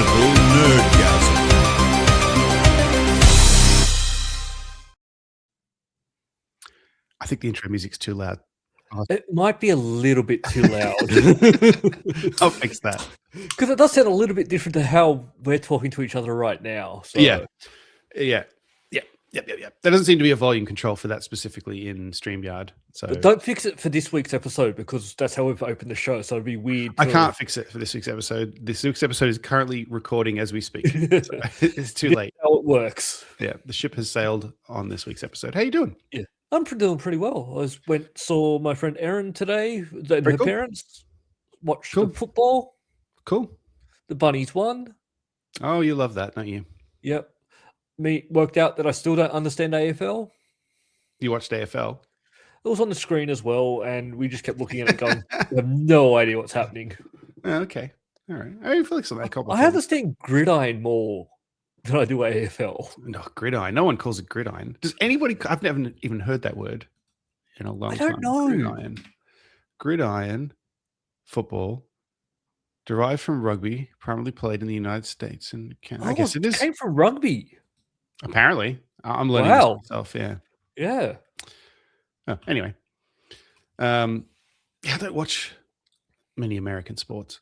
Classical Nerdgasm. I think the intro music's too loud. It might be a little bit too loud. I'll fix that. Because it does sound a little bit different to how we're talking to each other right now. So. Yeah. There doesn't seem to be a volume control for that specifically in StreamYard. So But don't fix it for this week's episode because that's how we've opened the show. So it'd be weird. I can't fix it for this week's episode. This week's episode is currently recording as we speak. So it's too late. How it works. Yeah, the ship has sailed on this week's episode. How you doing? Yeah, I'm doing pretty well. Saw my friend Erin today and her parents. Watched the football. Cool. The Bunnies won. Oh, you love that, don't you? Yep. Me worked out that I still don't understand AFL. You watched AFL? It was on the screen as well, and we just kept looking at it going, I have no idea what's happening. Oh, okay. All right. I feel like something I understand gridiron more than I do AFL. No, gridiron. No one calls it gridiron. Does anybody? I've never even heard that word in a long time. I don't know. Gridiron football derived from rugby, primarily played in the United States and Canada. I guess it is. Came from rugby. Apparently, I'm learning this myself. Yeah. Yeah. Oh, anyway, I don't watch many American sports.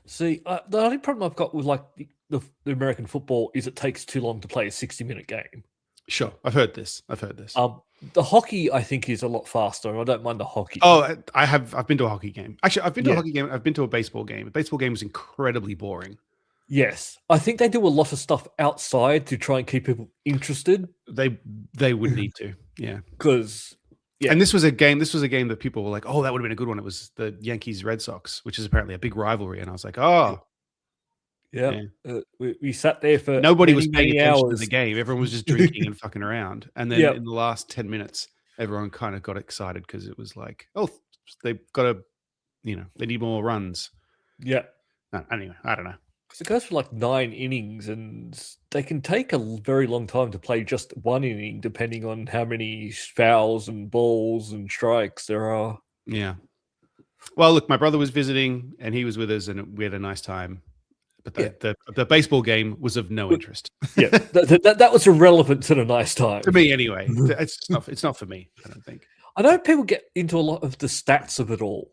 See, the only problem I've got with like the American football is it takes too long to play a 60-minute game. Sure, I've heard this. The hockey I think is a lot faster. I don't mind the hockey. Oh, I've been to a hockey game. Actually, I've been to a hockey game. I've been to a baseball game. A baseball game was incredibly boring. Yes, I think they do a lot of stuff outside to try and keep people interested. They would need to, yeah. Because and this was a game that people were like, oh, that would have been a good one. It was the Yankees Red Sox, which is apparently a big rivalry, and I was like, oh, yeah. We sat there for nobody was paying attention hours to the game. Everyone was just drinking and fucking around, and then in the last 10 minutes, everyone kind of got excited because it was like, oh, they've got to, they need more runs. Yeah. Anyway, I don't know. It goes for like 9 innings, and they can take a very long time to play just one inning, depending on how many fouls and balls and strikes there are. Yeah. Well, look, my brother was visiting, and he was with us, and we had a nice time. But the baseball game was of no interest. Yeah, that was irrelevant to the nice time. To me, anyway. It's not for me, I don't think. I know people get into a lot of the stats of it all.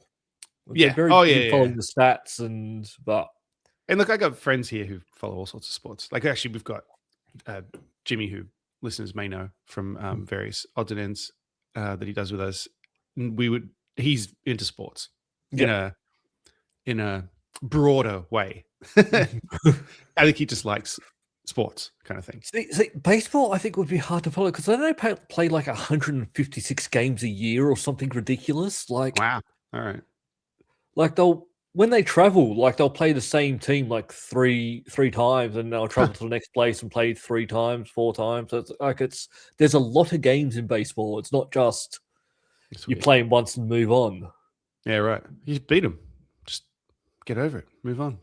Yeah. They're very good following the stats, And look, I got friends here who follow all sorts of sports. Like, actually, we've got Jimmy, who listeners may know from various odds and ends that he does with us. He's into sports in a broader way. I think he just likes sports kind of thing. See, baseball, I think, would be hard to follow because they don't play like 156 games a year or something ridiculous. Like, wow, all right. Like when they travel, like they'll play the same team like three times, and they'll travel to the next place and play 3 times, 4 times. So it's like there's a lot of games in baseball. It's not just you play them once and move on. Yeah, right. You beat them. Just get over it. Move on.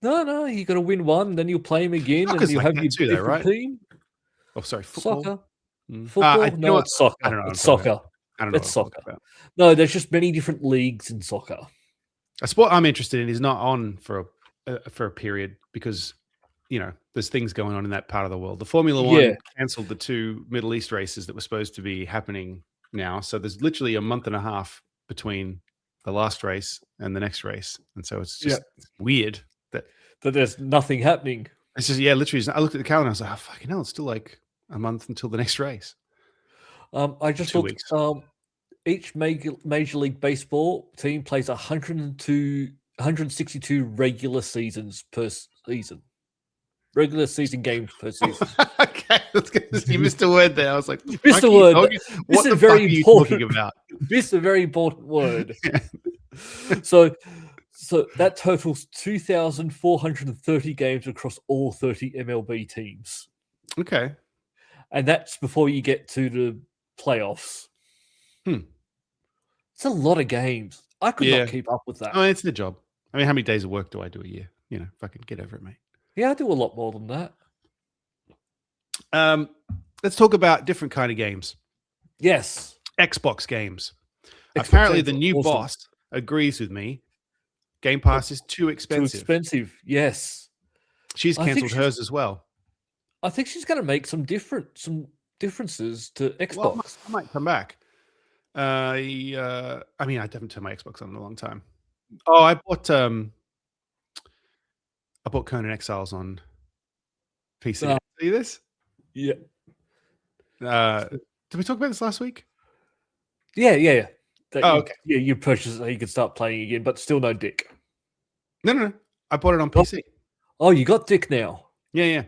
No, you got to win one, then you'll play them again, and you have your different team. Oh, sorry, football. Soccer. Football? No, it's soccer. I don't know. It's soccer. I don't know. It's soccer. No, there's just many different leagues in soccer. A sport I'm interested in is not on for a period because, there's things going on in that part of the world. The Formula One cancelled the 2 Middle East races that were supposed to be happening now. So there's literally a month and a half between the last race and the next race. And so it's just weird that there's nothing happening. It's just, literally. I looked at the calendar and I was like, oh, fucking hell, it's still like a month until the next race. I just 2 looked, weeks. Each Major League Baseball team plays 162 regular seasons per season. Regular season games per season. Okay, you missed a word there. I was like, you missed a word. What the fuck are you talking about? This is a very important word. So that totals 2,430 games across all 30 MLB teams. Okay. And that's before you get to the playoffs. It's a lot of games. I could not keep up with that. Oh, it's the job. I mean, how many days of work do I do a year? Fucking get over it, mate. Yeah, I do a lot more than that. Let's talk about different kind of games. Yes. Xbox games. Apparently, the new boss agrees with me. Game Pass is too expensive. Too expensive, yes. She's I think cancelled she's- hers as well. I think she's going to make some differences to Xbox. Well, I might come back. I mean, I haven't turned my Xbox on in a long time. Oh, I bought Conan Exiles on PC. See this? Yeah. Did we talk about this last week? Yeah. Okay. Yeah, you purchase it so you can start playing again, but still no dick. No. I bought it on PC. Oh, you got dick now. Yeah.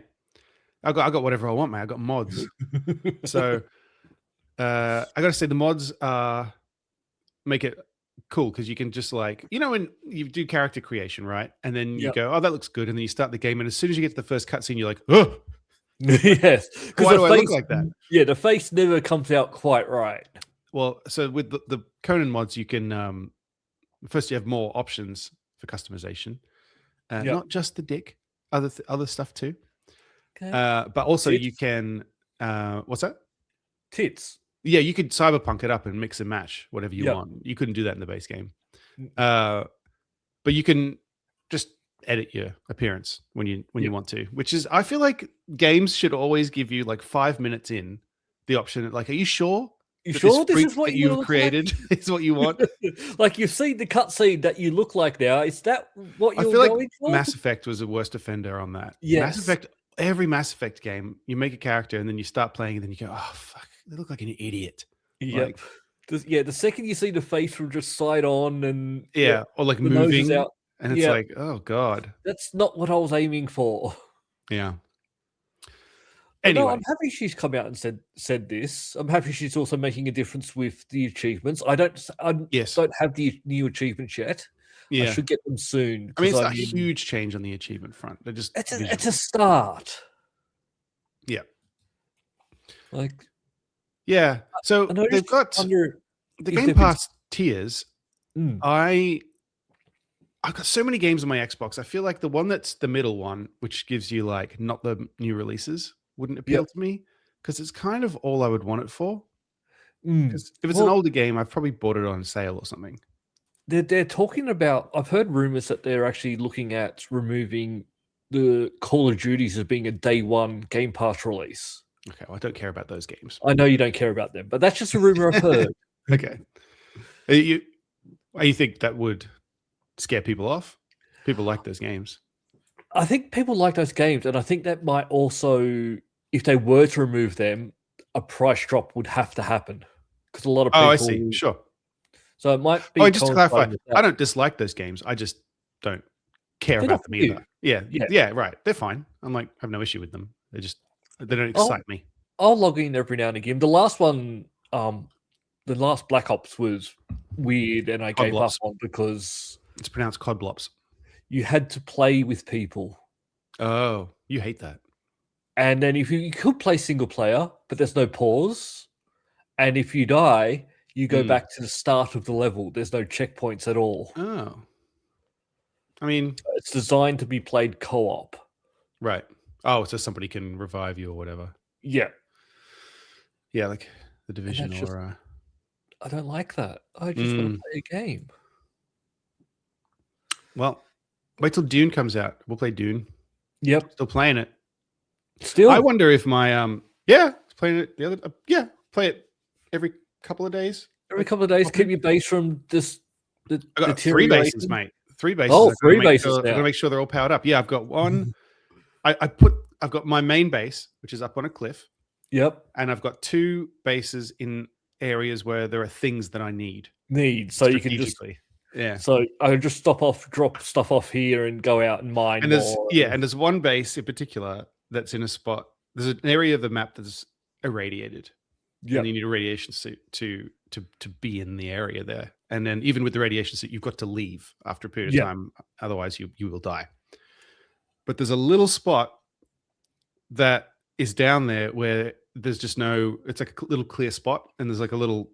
I got whatever I want, man. I got mods. So I got to say the mods make it cool because you can just like, when you do character creation, right? And then you go, oh, that looks good. And then you start the game. And as soon as you get to the first cutscene, you're like, oh, yes. Why do I look like that? Yeah, the face never comes out quite right. Well, so with the Conan mods, you can first you have more options for customization, not just the dick, other stuff too. Okay. But also Tits? you can what's that? Tits. Yeah, you could cyberpunk it up and mix and match whatever you Yep. want. You couldn't do that in the base game, but you can just edit your appearance when you want to. Which is, I feel like games should always give you like 5 minutes in the option. Like, are you sure? You that sure this freak is what that you you've look created is what you want? Like? Like you've seen the cutscene that you look like now. Is that what I you're feel going like for? Mass Effect was the worst offender on that. Yes. Mass Effect, every Mass Effect game, you make a character and then you start playing and then you go, oh, fuck, they look like an idiot. Yep. Like, the second you see the face from just side on and or like the nose is moving. out. And it's like, oh, God. That's not what I was aiming for. Yeah. But no, Anyway. I'm happy she's come out and said this. I'm happy she's also making a difference with the achievements. I don't have the new achievements yet. Yeah. I should get them soon. I mean, it's a huge change on the achievement front. They're just it's a start. Yeah. Like, yeah. So they've got the Game Pass tiers. I've got so many games on my Xbox. I feel like the one that's the middle one, which gives you like not the new releases, wouldn't appeal to me because it's kind of all I would want it for. Because if it's an older game, I've probably bought it on sale or something. They're talking about. I've heard rumors that they're actually looking at removing the Call of Duties as being a day one Game Pass release. Okay, well, I don't care about those games. I know you don't care about them, but that's just a rumor I've heard. Okay. You think that would scare people off? People like those games. I think people like those games, and I think that might also, if they were to remove them, a price drop would have to happen because a lot of people. Oh, I see. Sure. So it might be. Oh, just to clarify, I don't dislike those games. I just don't care about them either. Yeah, right. They're fine. I'm like, I have no issue with them. They don't excite me. I'll log in every now and again. The last one, the last Black Ops was weird, and I gave up on because it's pronounced Codblops. You had to play with people. Oh, you hate that. And then if you could play single player, but there's no pause, and if you die, you go back to the start of the level. There's no checkpoints at all. Oh. I mean, it's designed to be played co-op. Right. Oh, so somebody can revive you or whatever. Yeah. Yeah, like the Division or... I don't like that. I just want to play a game. Well, wait till Dune comes out. We'll play Dune. Yep. Still playing it. Still? I wonder if my... playing it the other... play it every couple of days. Every couple of days, keep your base from this... I got 3 bases, mate. 3 bases. Oh, 3 bases. I'm gonna make sure they're all powered up. Yeah, I've got one. I've got my main base, which is up on a cliff. Yep. And I've got 2 bases in areas where there are things that I need. So you can just So I just drop stuff off here and go out and mine. And there's one base in particular that's in a spot. There's an area of the map that's irradiated. Yeah. And you need a radiation suit to be in the area there. And then even with the radiation suit, you've got to leave after a period of time. Otherwise you will die. But there's a little spot that is down there where there's just it's like a little clear spot, and there's like a little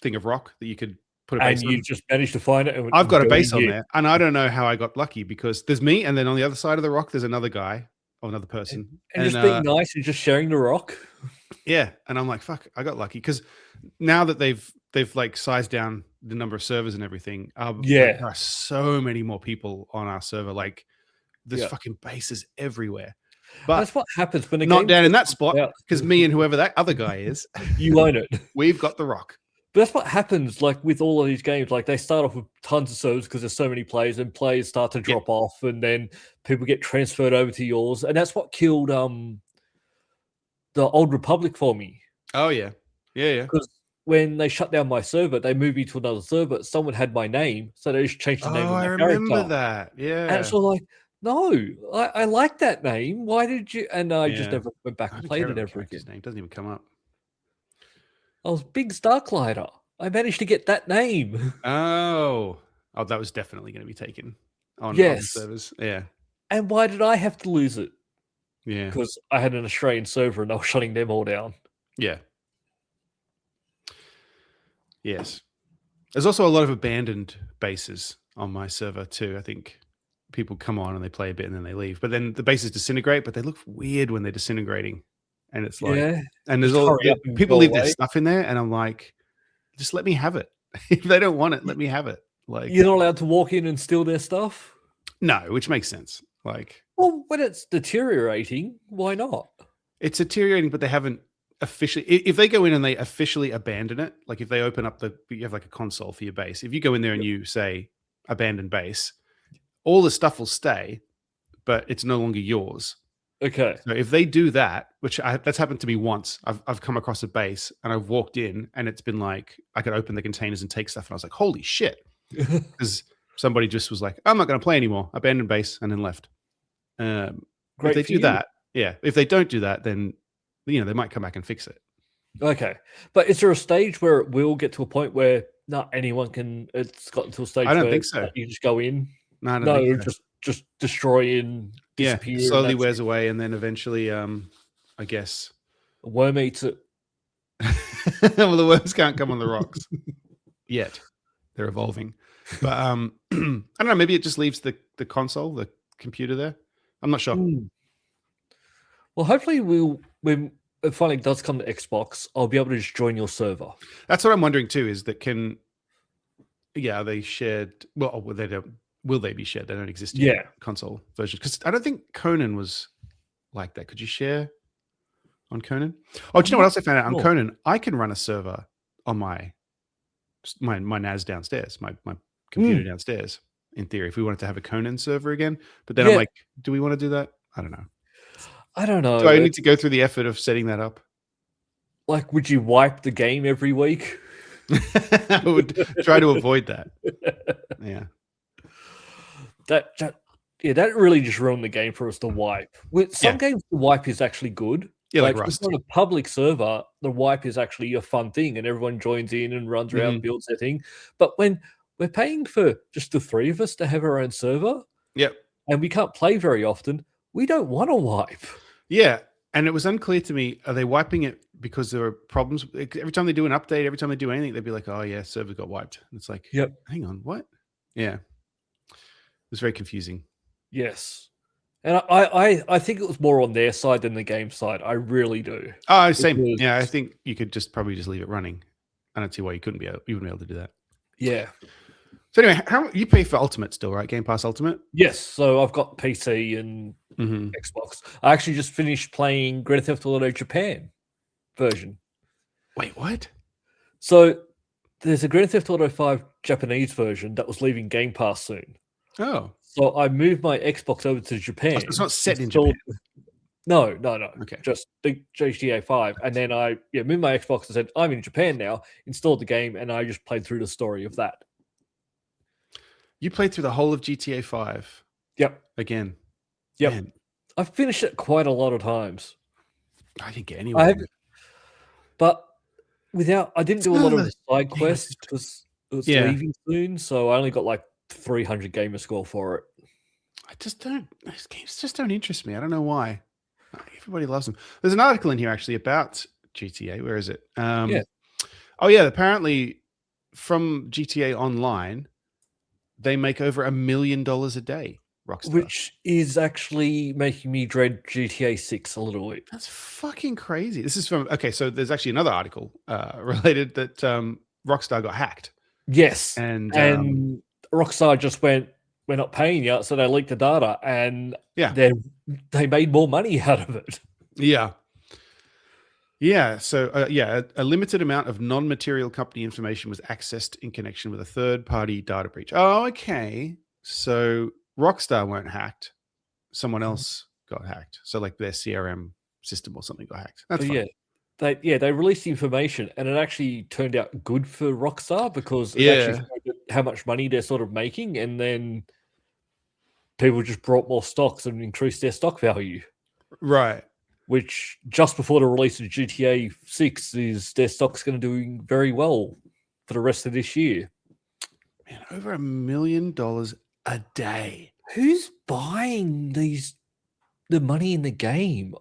thing of rock that you could put a base on. And you just managed to find it. I've got a base on there, and I don't know how I got lucky because there's me, and then on the other side of the rock, there's another guy or another person. And just being nice and just sharing the rock. Yeah. And I'm like, fuck, I got lucky. Because now that they've like sized down the number of servers and everything, there are so many more people on our server. Like there's Yeah. fucking bases everywhere. But That's what happens when a not game down in that comes spot out. because me and whoever that other guy is, You own it. we've got the rock. But that's what happens, like with all of these games. Like they start off with tons of servers because there's so many players, and players start to drop off, and then people get transferred over to yours, and that's what killed the Old Republic for me. Oh yeah, yeah. Because when they shut down my server, they moved me to another server. Someone had my name, so they just changed the name of my I remember character. that. Yeah, And it's all like, no, I like that name. Why did you? And I just never went back and played it ever again. His name doesn't even come up. I was Big Starklighter. I managed to get that name. Oh, that was definitely going to be taken on Yes. the servers. Yeah, And why did I have to lose it? yeah, Because I had an Australian server and they were shutting them all down. yeah. Yes. There's also a lot of abandoned bases on my server too. I think people come on and they play a bit and then they leave. But then the bases disintegrate, but they look weird when they're disintegrating. And it's like, and there's Just all hurry up and people go leave their away. stuff in there, and I'm like, just let me have it. If they don't want it, let me have it. Like, You're not allowed to walk in and steal their stuff? no, which makes sense. Like, Well, when it's deteriorating, why not? it's deteriorating, but they haven't officially. If they go in and they officially abandon it, like if they open up you have like a console for your base. If you go in there and you say abandoned base, all the stuff will stay, but it's no longer yours. Okay. So if they do that, that's happened to me once, I've come across a base and I've walked in and it's been like I could open the containers and take stuff, and I was like, holy shit, because somebody just was like, I'm not going to play anymore, abandoned base, and then left. If they do that, if they don't do that, then they might come back and fix it. Okay. But is there a stage where it will get to a point where not anyone can? It's gotten to a stage I don't where think so. you just go in. No, I don't think so. just destroy and disappear. Slowly wears away, and then eventually, I guess, a worm eats it. well, the worms can't come on the rocks yet. They're evolving, but I don't know. Maybe it just leaves the console, the computer there. I'm not sure. Well, hopefully, when it finally does come to Xbox, I'll be able to just join your server. That's what I'm wondering too. Is that are they shared? Well, they don't. Will they be shared? They don't exist in console version, because I don't think Conan was like that. Could you share on Conan? Oh, do you know what else I found out on Conan? I can run a server on my NAS downstairs, my computer downstairs. In theory, if we wanted to have a Conan server again, but then I'm like, do we want to do that? I don't know. Do I need to go through the effort of setting that up? Like, would you wipe the game every week? I would try to avoid that. Yeah. That really just ruined the game for us to wipe. With some games, the wipe is actually good. Yeah, like if Rust. it's on a public server, the wipe is actually a fun thing, and everyone joins in and runs around, builds their thing. But when we're paying for just the three of us to have our own server, and we can't play very often, we don't want to wipe. Yeah, and it was unclear to me, are they wiping it because there are problems? Every time they do an update, every time they do anything, they'd be like, oh yeah, server got wiped. And it's like, hang on, what? Yeah. It was very confusing. Yes. And I think it was more on their side than the game side. I really do. Oh, same. Yeah, I think you could probably just leave it running. I don't see why you wouldn't be able to do that. Yeah. So anyway, how you pay for Ultimate still, right? Game Pass Ultimate? Yes. So I've got PC and Xbox. I actually just finished playing Grand Theft Auto Japan version. Wait, what? So there's a Grand Theft Auto 5 Japanese version that was leaving Game Pass soon. Oh. So I moved my Xbox over to Japan. It's not set in Japan. No. Okay. Just the GTA 5. And then I moved my Xbox and said, I'm in Japan now, installed the game, and I just played through the story of that. You played through the whole of GTA 5? Yep. Again? Yep. Man. I've finished it quite a lot of times. I didn't get anywhere. But I didn't do a lot of the side quests because it was leaving soon, so I only got like 300 gamer score for it. These games just don't interest me. I don't know why. Everybody loves them. There's an article in here actually about GTA. Where is it? Oh yeah, apparently from GTA Online, they make over $1 million a day. Rockstar. Which is actually making me dread GTA 6 a little bit. That's fucking crazy. This is from so there's actually another article related that Rockstar got hacked. Yes. And Rockstar just went, we're not paying you, so they leaked the data, and Yeah. they made more money out of it. Yeah. Yeah. So, a limited amount of non-material company information was accessed in connection with a third-party data breach. Oh, okay. So Rockstar weren't hacked. Someone else got hacked. So, like their CRM system or something got hacked. That's fine. They released the information, and it actually turned out good for Rockstar because it actually showed how much money they're sort of making, and then people just brought more stocks and increased their stock value. Right. Which just before the release of GTA 6 is their stock's going to do very well for the rest of this year. Man, over $1 million a day. Who's buying the money in the game?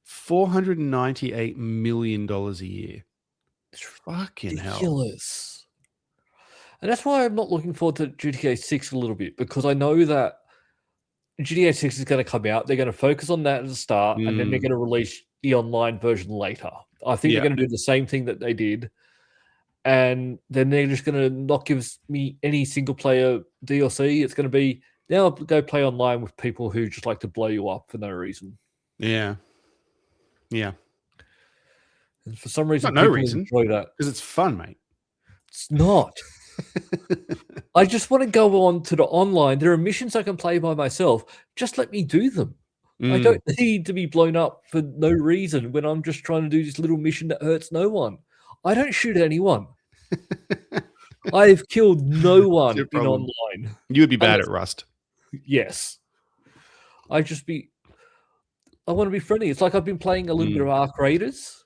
$498 million a year. It's fucking ridiculous. And that's why I'm not looking forward to GTA 6 a little bit, because I know that GTA 6 is going to come out. They're going to focus on that at the start, and then they're going to release the online version later. I think they're going to do the same thing that they did. And then they're just going to not give me any single-player DLC. It's going to be, now go play online with people who just like to blow you up for no reason. Yeah. Yeah. And for some reason, no reason. Enjoy that. Because it's fun, mate. It's not. I just want to go on to the online. There are missions I can play by myself. Just let me do them. I don't need to be blown up for no reason when I'm just trying to do this little mission that hurts no one. I don't shoot anyone. I've killed no one in online. You would be bad at Rust. Yes. I want to be friendly. It's like I've been playing a little bit of Arc Raiders.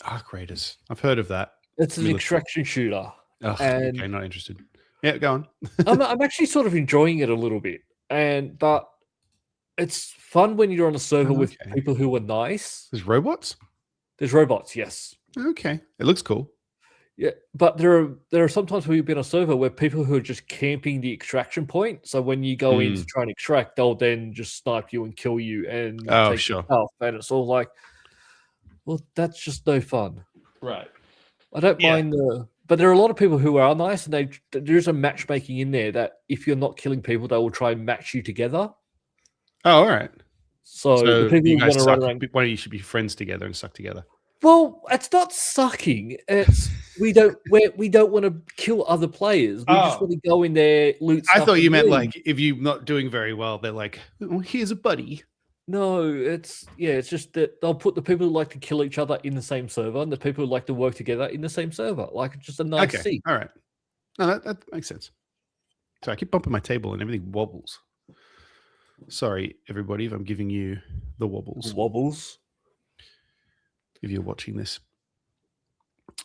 Arc Raiders. I've heard of that. It's an extraction shooter. Oh, okay, not interested. Yeah, go on. I'm actually sort of enjoying it a little bit, but it's fun when you're on a server with people who are nice. There's robots? There's robots, yes. Okay, it looks cool. Yeah, but there are sometimes where you've been on a server where people who are just camping the extraction point. So when you go in to try and extract, they'll then just snipe you and kill you and take your stuff. And it's all like, well, that's just no fun. Right. I don't mind but there are a lot of people who are nice, and there's a matchmaking in there that if you're not killing people, they will try and match you together. Oh, all right. So the people who want to run around, why don't you should be friends together and suck together? Well, it's not sucking. It's we don't want to kill other players. We just want to go in there, loot stuff. I thought you meant like if you're not doing very well, they're like, oh, here's a buddy. No, it's just that they'll put the people who like to kill each other in the same server and the people who like to work together in the same server. Like it's just a nice seat. All right. No, that makes sense. So I keep bumping my table and everything wobbles. Sorry, everybody, if I'm giving you the wobbles. Wobbles. If you're watching this.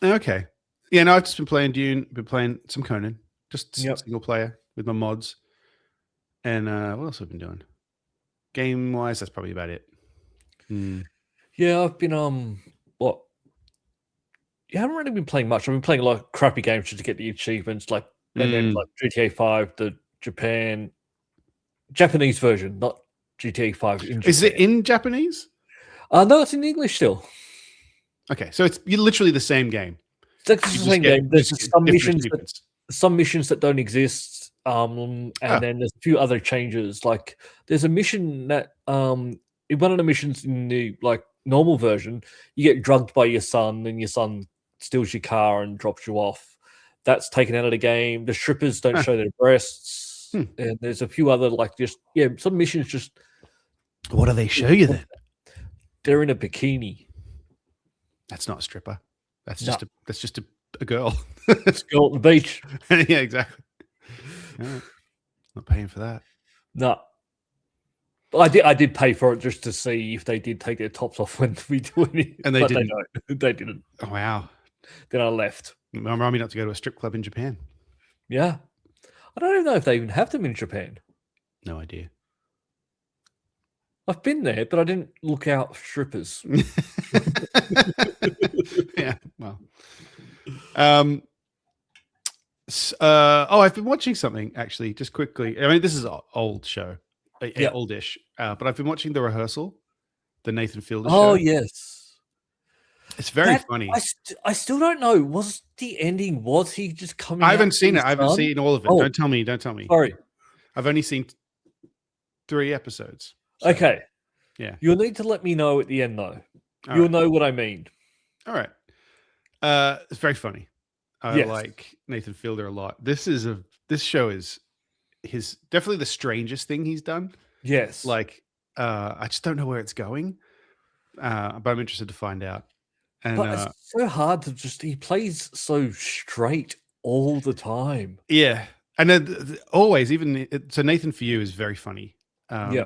Okay. Yeah, no, I've just been playing Dune, been playing some Conan, just single player with my mods. And what else have I been doing? Game wise, that's probably about it. Yeah, I've been I haven't really been playing much. I've been playing a lot of crappy games just to get the achievements, like and then like GTA 5, the Japanese version, not GTA 5 in Japan. Is it in Japanese? No, it's in English still. Okay, so it's literally the same game. It's the same game. There's some missions that don't exist. And then there's a few other changes. Like there's a mission that in one of the missions in the like normal version, you get drugged by your son, and your son steals your car and drops you off. That's taken out of the game. The strippers don't show their breasts, and there's a few other like some missions just. What do they show you then? They're in a bikini. That's not a stripper. That's just a girl. It's a girl at the beach. Yeah, exactly. Right. Not paying for that. No. I did pay for it just to see if they did take their tops off when we do it. And they didn't. They didn't. Oh, wow. Then I left. Remind me not to go to a strip club in Japan. Yeah. I don't even know if they even have them in Japan. No idea. I've been there, but I didn't look out for strippers. Yeah, well. I've been watching something actually, just quickly. I mean, this is an old show, oldish, but I've been watching The Rehearsal, the Nathan Fielder show. Oh, yes. It's very funny. I still don't know. Was the ending? Was he just coming? I haven't seen it. I haven't seen all of it. Oh. Don't tell me. Sorry. I've only seen 3 episodes. So, Okay. yeah. You'll need to let me know at the end, though. All You'll right. know what I mean. All right. It's very funny. I Yes. like Nathan Fielder a lot. This show is definitely the strangest thing he's done. Yes. Like, I just don't know where it's going, but I'm interested to find out. And But it's so hard to he plays so straight all the time. yeah, and then always, so Nathan For You is very funny. Yeah.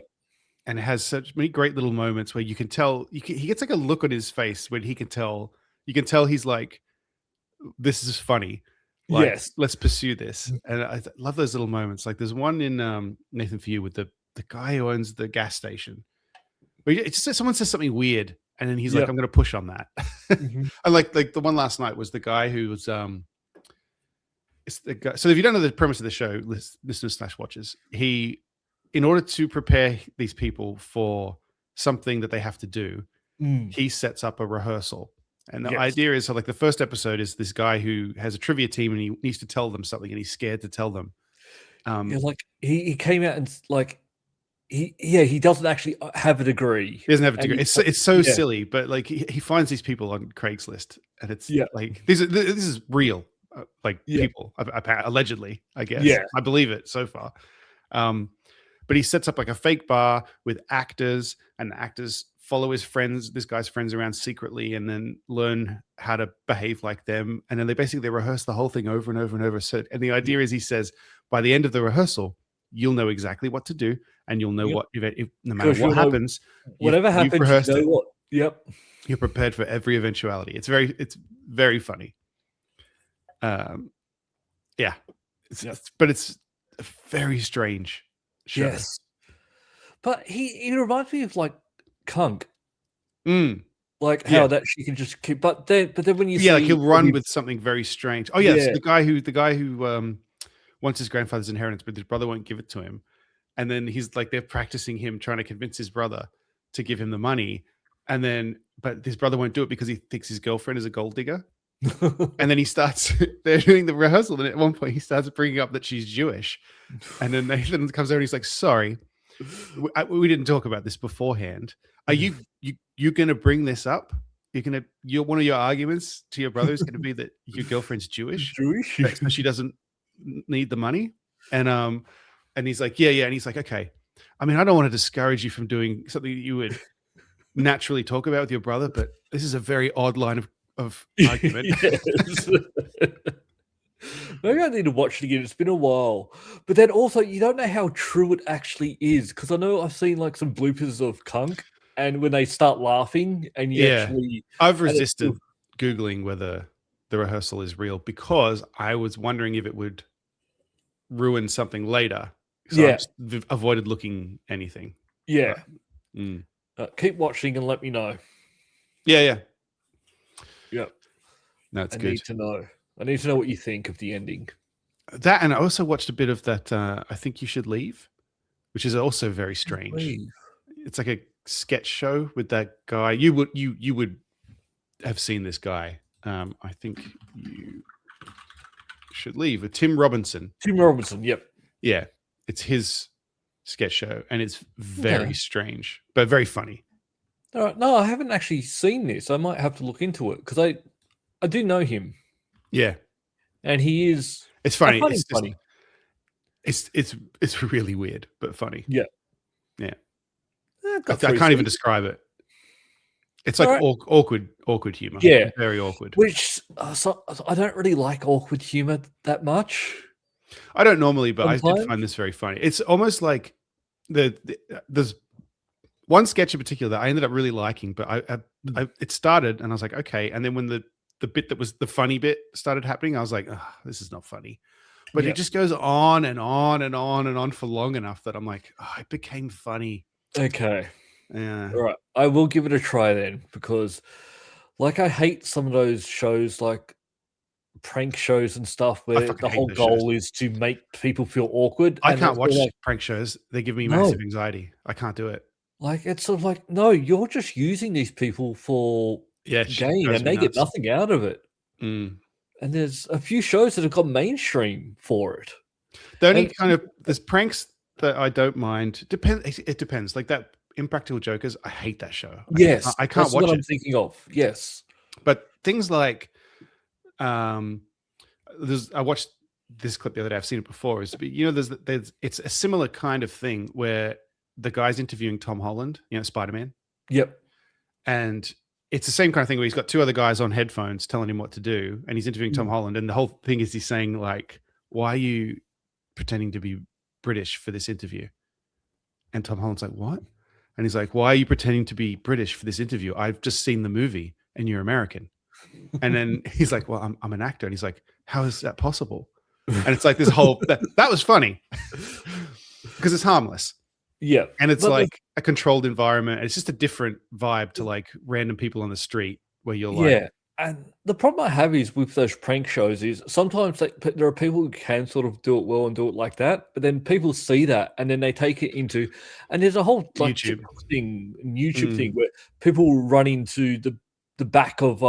And it has such many great little moments where you can tell he gets like a look on his face when you can tell he's like, this is funny. Like, Yes. let's pursue this. And I love those little moments. Like there's one in Nathan For You with the guy who owns the gas station. But it's just that someone says something weird, and then he's like, I'm going to push on that. Mhm. And like the one last night was the guy who was it's the guy. So if you don't know the premise of the show, listeners / watchers, in order to prepare these people for something that they have to do, he sets up a rehearsal. And the idea is, so like the first episode is this guy who has a trivia team and he needs to tell them something and he's scared to tell them. Like he came out and like he doesn't actually have a degree. He doesn't have a degree. It's so silly, but like he finds these people on Craigslist, and it's like this is real, people allegedly. I guess I believe it so far. But he sets up like a fake bar with actors, and the actors follow this guy's friends around secretly, and then learn how to behave like them. And then they rehearse the whole thing over and over and over. So, and the idea is, he says, by the end of the rehearsal, you'll know exactly what to do, and you'll know what no matter what happens, whatever happens, rehearsed you know it. what? Yep, You're prepared for every eventuality. It's very funny. But it's a very strange show. Yes, but he reminds me of like Kunk. Like how that she can just keep, but then when you see, like he'll run with something very strange. Oh yes, the guy who wants his grandfather's inheritance, but his brother won't give it to him, and then he's like, they're practicing him trying to convince his brother to give him the money, but his brother won't do it because he thinks his girlfriend is a gold digger. And then they're doing the rehearsal, and at one point he starts bringing up that she's Jewish, and then Nathan comes over and he's like, sorry, we didn't talk about this beforehand. Are you going to bring this up? You're one of your arguments to your brother is going to be that your girlfriend's Jewish, so she doesn't need the money. And he's like, yeah. And he's like, okay, I mean, I don't want to discourage you from doing something that you would naturally talk about with your brother, but this is a very odd line of argument. Maybe I need to watch it again. It's been a while. But then also, you don't know how true it actually is. Because I know I've seen like some bloopers of Kunk, and when they start laughing, and I've resisted Googling whether the rehearsal is real because I was wondering if it would ruin something later. So I just avoided looking anything. Yeah. Keep watching and let me know. Yeah. Yep. No, it's good. I need to know what you think of the ending. That, and I also watched a bit of that. I Think You Should Leave, which is also very strange. It's like a sketch show with that guy. You would have seen this guy. I Think You Should Leave with Tim Robinson. Yep. Yeah, it's his sketch show, and it's very strange, but very funny. All right. No, I haven't actually seen this. I might have to look into it because I do know him. Yeah, and he is. It's funny. It's funny. It's really weird, but funny. Yeah. I can't even describe it. It's like awkward humor. Yeah, very awkward. Which so I don't really like awkward humor that much. I don't normally, but sometimes. I did find this very funny. It's almost like there's one sketch in particular that I ended up really liking, but it started and I was like, okay, and then when the bit that was the funny bit started happening, I was like, oh, this is not funny. But it just goes on and on and on and on for long enough that I'm like, oh, it became funny. Okay. Yeah. All right. I will give it a try then, because like I hate some of those shows like prank shows and stuff where the whole goal is to make people feel awkward. I can't watch prank shows. They give me massive anxiety. I can't do it. Like, it's sort of like, no, you're just using these people for gain and they get nothing out of it. And there's a few shows that have got mainstream for it. The only there's pranks that I don't mind. It depends. Like that Impractical Jokers, I hate that show. Yes, I can't that's watch what it. I'm thinking of. Yes, But things like, I watched this clip the other day. I've seen it before. It's a similar kind of thing where the guy's interviewing Tom Holland, Spider-Man, yep, and it's the same kind of thing where he's got two other guys on headphones telling him what to do, and he's interviewing Tom Holland, and the whole thing is he's saying like, "Why are you pretending to be British for this interview?" And Tom Holland's like, "What?" And he's like, "Why are you pretending to be British for this interview? I've just seen the movie, and you're American." And then he's like, "Well, I'm an actor," and he's like, "How is that possible?" And it's like this whole that was funny because it's harmless. yeah, And it's like a controlled environment. It's just a different vibe to like random people on the street where you're like, yeah. And the problem I have is with those prank shows is sometimes there are people who can sort of do it well and do it like that, but then people see that and then they take it into, and there's a whole like YouTube YouTube thing where people run into the back of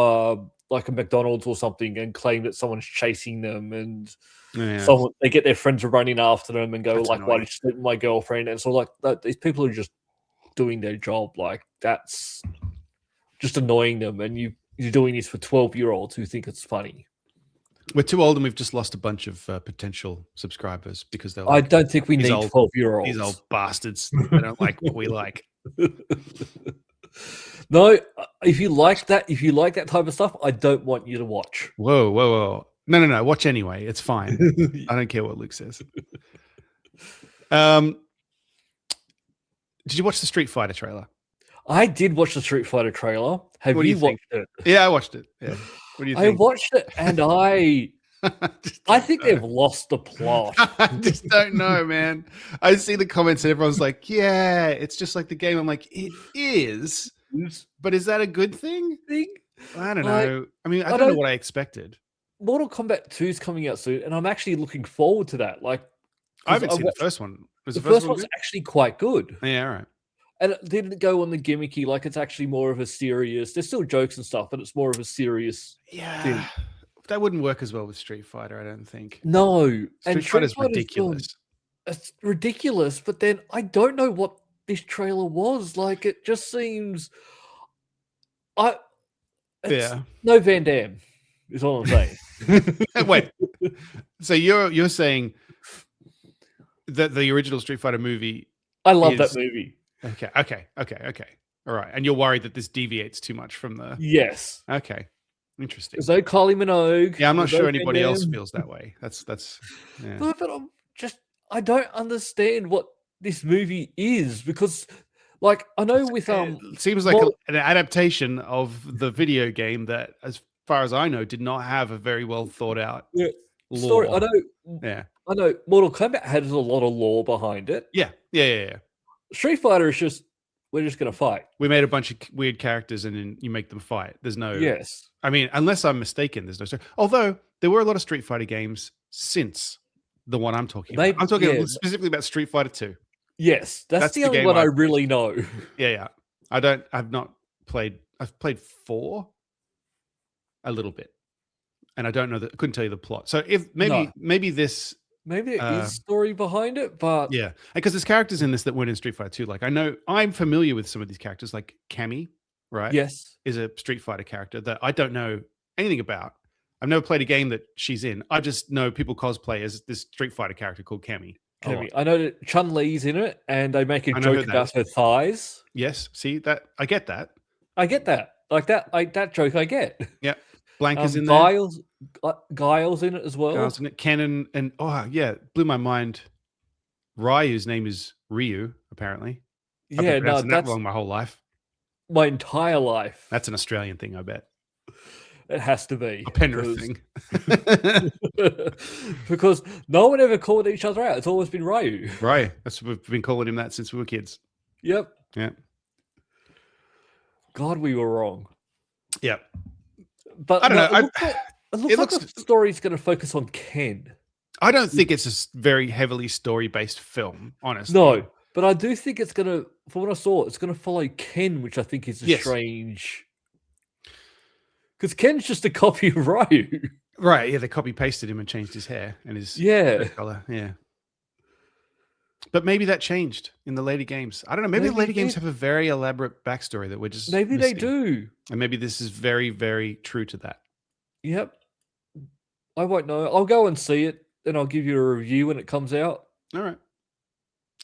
like a McDonald's or something and claim that someone's chasing them, and they get their friends running after them and go That's like, annoying. "Why did you sleep with my girlfriend?" And so like that, these people are just doing their job. Like that's just annoying them, and you're doing this for 12-year-olds who think it's funny. We're too old and we've just lost a bunch of potential subscribers because they're I like, don't think we need old- 12-year-olds. these old bastards. They don't like what we like. No, if you like that type of stuff, I don't want you to watch. Whoa. No. Watch anyway. It's fine. I don't care what Luke says. Did you watch the Street Fighter trailer? I did watch the Street Fighter trailer. Have What do you you think? watched it? Yeah, I watched it. Yeah. What do you I think? watched it, and I think don't know. they've lost the plot. I just don't know, man. I see the comments and everyone's like, yeah, it's just like the game. I'm like, it is, but is that a good thing? I don't know. I mean, I don't know what I expected. Mortal Kombat 2 is coming out soon, and I'm actually looking forward to that. Like, I haven't seen the first one. Was the the first one's one good? actually quite good. Yeah, all right. And it didn't go on the gimmicky, like it's actually more of a serious. There's still jokes and stuff, but it's more of a serious. Yeah, that wouldn't work as well with Street Fighter, I don't think. No, Street Fighter's ridiculous. It's ridiculous, but then I don't know what this trailer was. Like, it just seems. No Van Damme is all I'm saying. Wait, so you're saying that the original Street Fighter movie? I love that movie. Okay. All right, and you're worried that this deviates too much from the. Yes. Okay. Interesting. There's no Kylie Minogue. Yeah, I'm not there's sure no anybody Van else Damme. feels that way. That's. Yeah. No, but I don't understand what this movie is because, like, I know with It seems like an adaptation of the video game that, as far as I know, did not have a very well thought out story. lore. I know. Yeah. I know. Mortal Kombat has a lot of lore behind it. Yeah. Street Fighter is just we're just gonna fight. We made a bunch of weird characters and then you make them fight. There's no. Yes. I mean, unless I'm mistaken, there's no story. Although there were a lot of Street Fighter games since the one I'm talking about. I'm talking specifically about Street Fighter 2. Yes, that's the only one I really know. Yeah. I've not played. I've played 4 a little bit, and I don't know that. I couldn't tell you the plot. So if maybe this. Maybe there is story behind it, but yeah, because there's characters in this that weren't in Street Fighter 2. Like I know I'm familiar with some of these characters, like Cammy, right? Yes, is a Street Fighter character that I don't know anything about. I've never played a game that she's in. I just know people cosplay as this Street Fighter character called Cammy. I know that Chun-Li's in it, and they make a joke about her thighs. Yes, see that I get that. Like that joke. I get. Yeah, Blanca's in there. Guile's in it as well. Guile's in it. Ken and blew my mind. Ryu's name is Ryu, apparently. Yeah, I've been that wrong my whole life. My entire life. That's an Australian thing, I bet. It has to be a Penrith thing. Because no one ever called each other out. It's always been Ryu. Right. We've been calling him that since we were kids. Yep. Yeah. God, we were wrong. Yeah. But I don't know. It looks like the story's going to focus on Ken. I don't think it's a very heavily story-based film, honestly. No, but I do think it's going to, from what I saw, it's going to follow Ken, which I think is strange. Because Ken's just a copy of Ryu. Right, yeah, they copy-pasted him and changed his hair and his color. Yeah. But maybe that changed in the later games. I don't know. Maybe the Maybe later it games did. have a very elaborate backstory that we're just Maybe they missing. do. And maybe this is very, very true to that. Yep. I won't know. I'll go and see it, and I'll give you a review when it comes out. All right.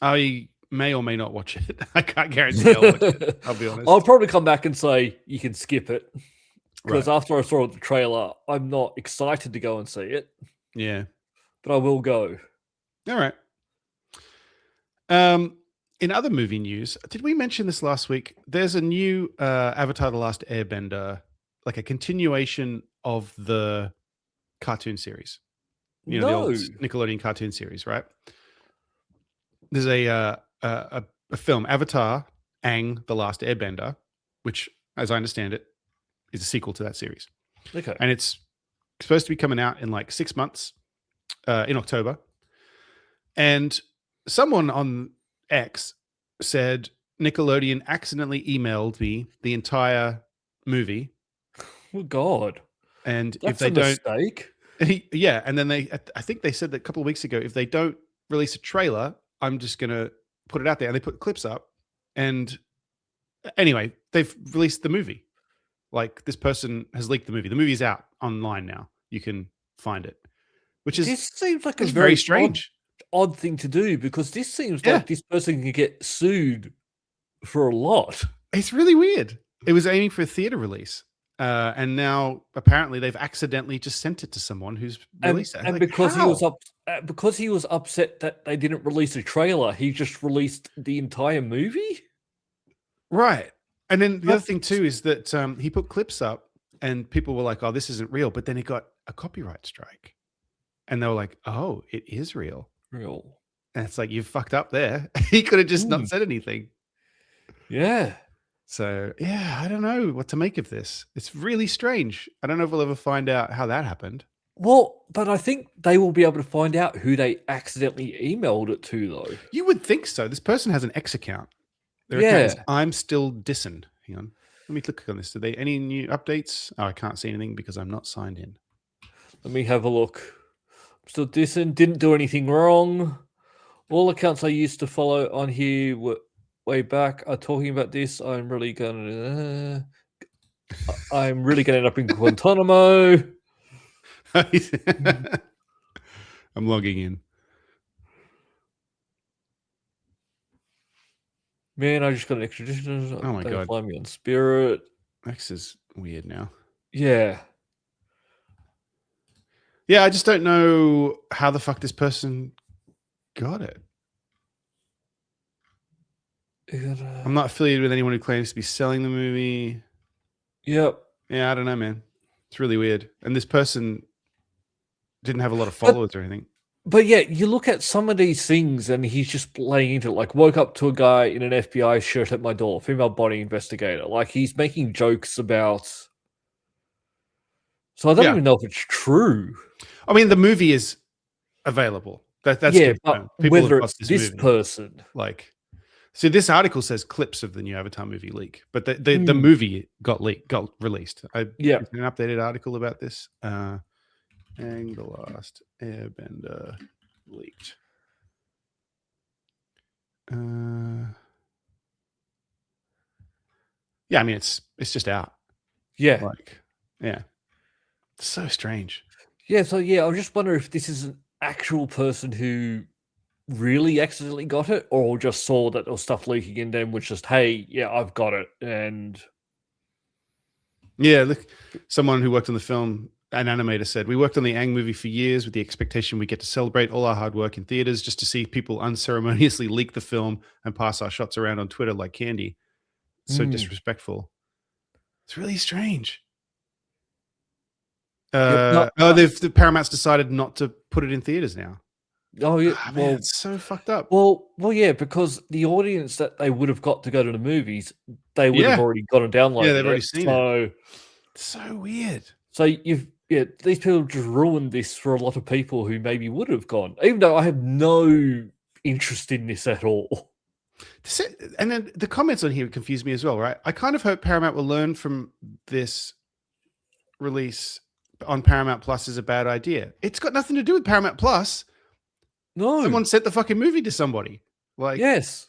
I may or may not watch it. I can't guarantee I'll watch it. I'll be honest. I'll probably come back and say you can skip it. Because Right. after I saw the trailer, I'm not excited to go and see it, Yeah. but I will go. All right. In other movie news, did we mention this last week? There's a new Avatar: The Last Airbender, like a continuation of the cartoon series. You know, the old No. Nickelodeon cartoon series, right? There's a film, Avatar: Aang: The Last Airbender, which, as I understand it, is a sequel to that series. Okay. And it's supposed to be coming out in like 6 months, in October. And someone on X said Nickelodeon accidentally emailed me the entire movie. Oh God. And That's if they a don't, mistake. yeah. And then I think they said that a couple of weeks ago, if they don't release a trailer, I'm just going to put it out there. And they put clips up. And anyway, they've released the movie. Like, this person has leaked the movie. The movie's out online now. You can find it, which is This seems like a it's very strange. odd thing to do, because this seems Yeah. like this person can get sued for a lot. It's really weird. It was aiming for a theater release. And now apparently they've accidentally just sent it to someone who's released it. And Like, because how? he was upset that they didn't release a trailer, he just released the entire movie. Right. And then the other thing too is that he put clips up and people were like, oh, this isn't real. But then he got a copyright strike. And they were like, oh, it is real. Real. And it's like, you fucked up there. He could have just not said anything. Yeah. So, yeah, I don't know what to make of this. It's really strange. I don't know if we'll ever find out how that happened. Well, but I think they will be able to find out who they accidentally emailed it to, though. You would think so. This person has an X account. Their Yeah. account is I'm still dissing. Hang on. Let me click on this. Are they any new updates? Oh, I can't see anything because I'm not signed in. Let me have a look. Still dissing, didn't do anything wrong. All accounts I used to follow on here were way back are talking about this. I'm really gonna end up in Guantanamo. I'm logging in. Man, I just got an extradition. Oh my They God. fly me on Spirit. X is weird now. Yeah. Yeah, I just don't know how the fuck this person got it. I'm not affiliated with anyone who claims to be selling the movie. Yep. Yeah, I don't know, man. It's really weird. And this person didn't have a lot of followers or anything. But yeah, you look at some of these things and he's just playing into it. Like, woke up to a guy in an FBI shirt at my door, female body investigator. Like, he's making jokes about. So I don't even know if it's true. I mean, the movie is available. That's yeah, confirmed. but People whether have it's watched this movie. person. Like, so this article says clips of the new Avatar movie leak, but the movie got released. Yeah. An updated article about this. Aang the Last Airbender leaked. Yeah, I mean it's just out. Yeah. Like, yeah. It's so strange. Yeah, so yeah, I just wonder if this is an actual person who really accidentally got it, or just saw that there was stuff leaking and then was just, hey, yeah, I've got it. And yeah, look, someone who worked on the film, an animator, said, we worked on the Aang movie for years with the expectation we get to celebrate all our hard work in theaters, just to see people unceremoniously leak the film and pass our shots around on Twitter like candy. So disrespectful. It's really strange. The Paramount's decided not to put it in theaters now. Oh yeah, man, it's so fucked up. Well, yeah, because the audience that they would have got to go to the movies, they would have already got a download. Yeah, they've already seen it. It's so weird. So these people just ruined this for a lot of people who maybe would have gone, even though I have no interest in this at all. And then the comments on here confuse me as well, right? I kind of hope Paramount will learn from this release on Paramount Plus is a bad idea. It's got nothing to do with Paramount Plus. No. Someone sent the fucking movie to somebody. Like, yes.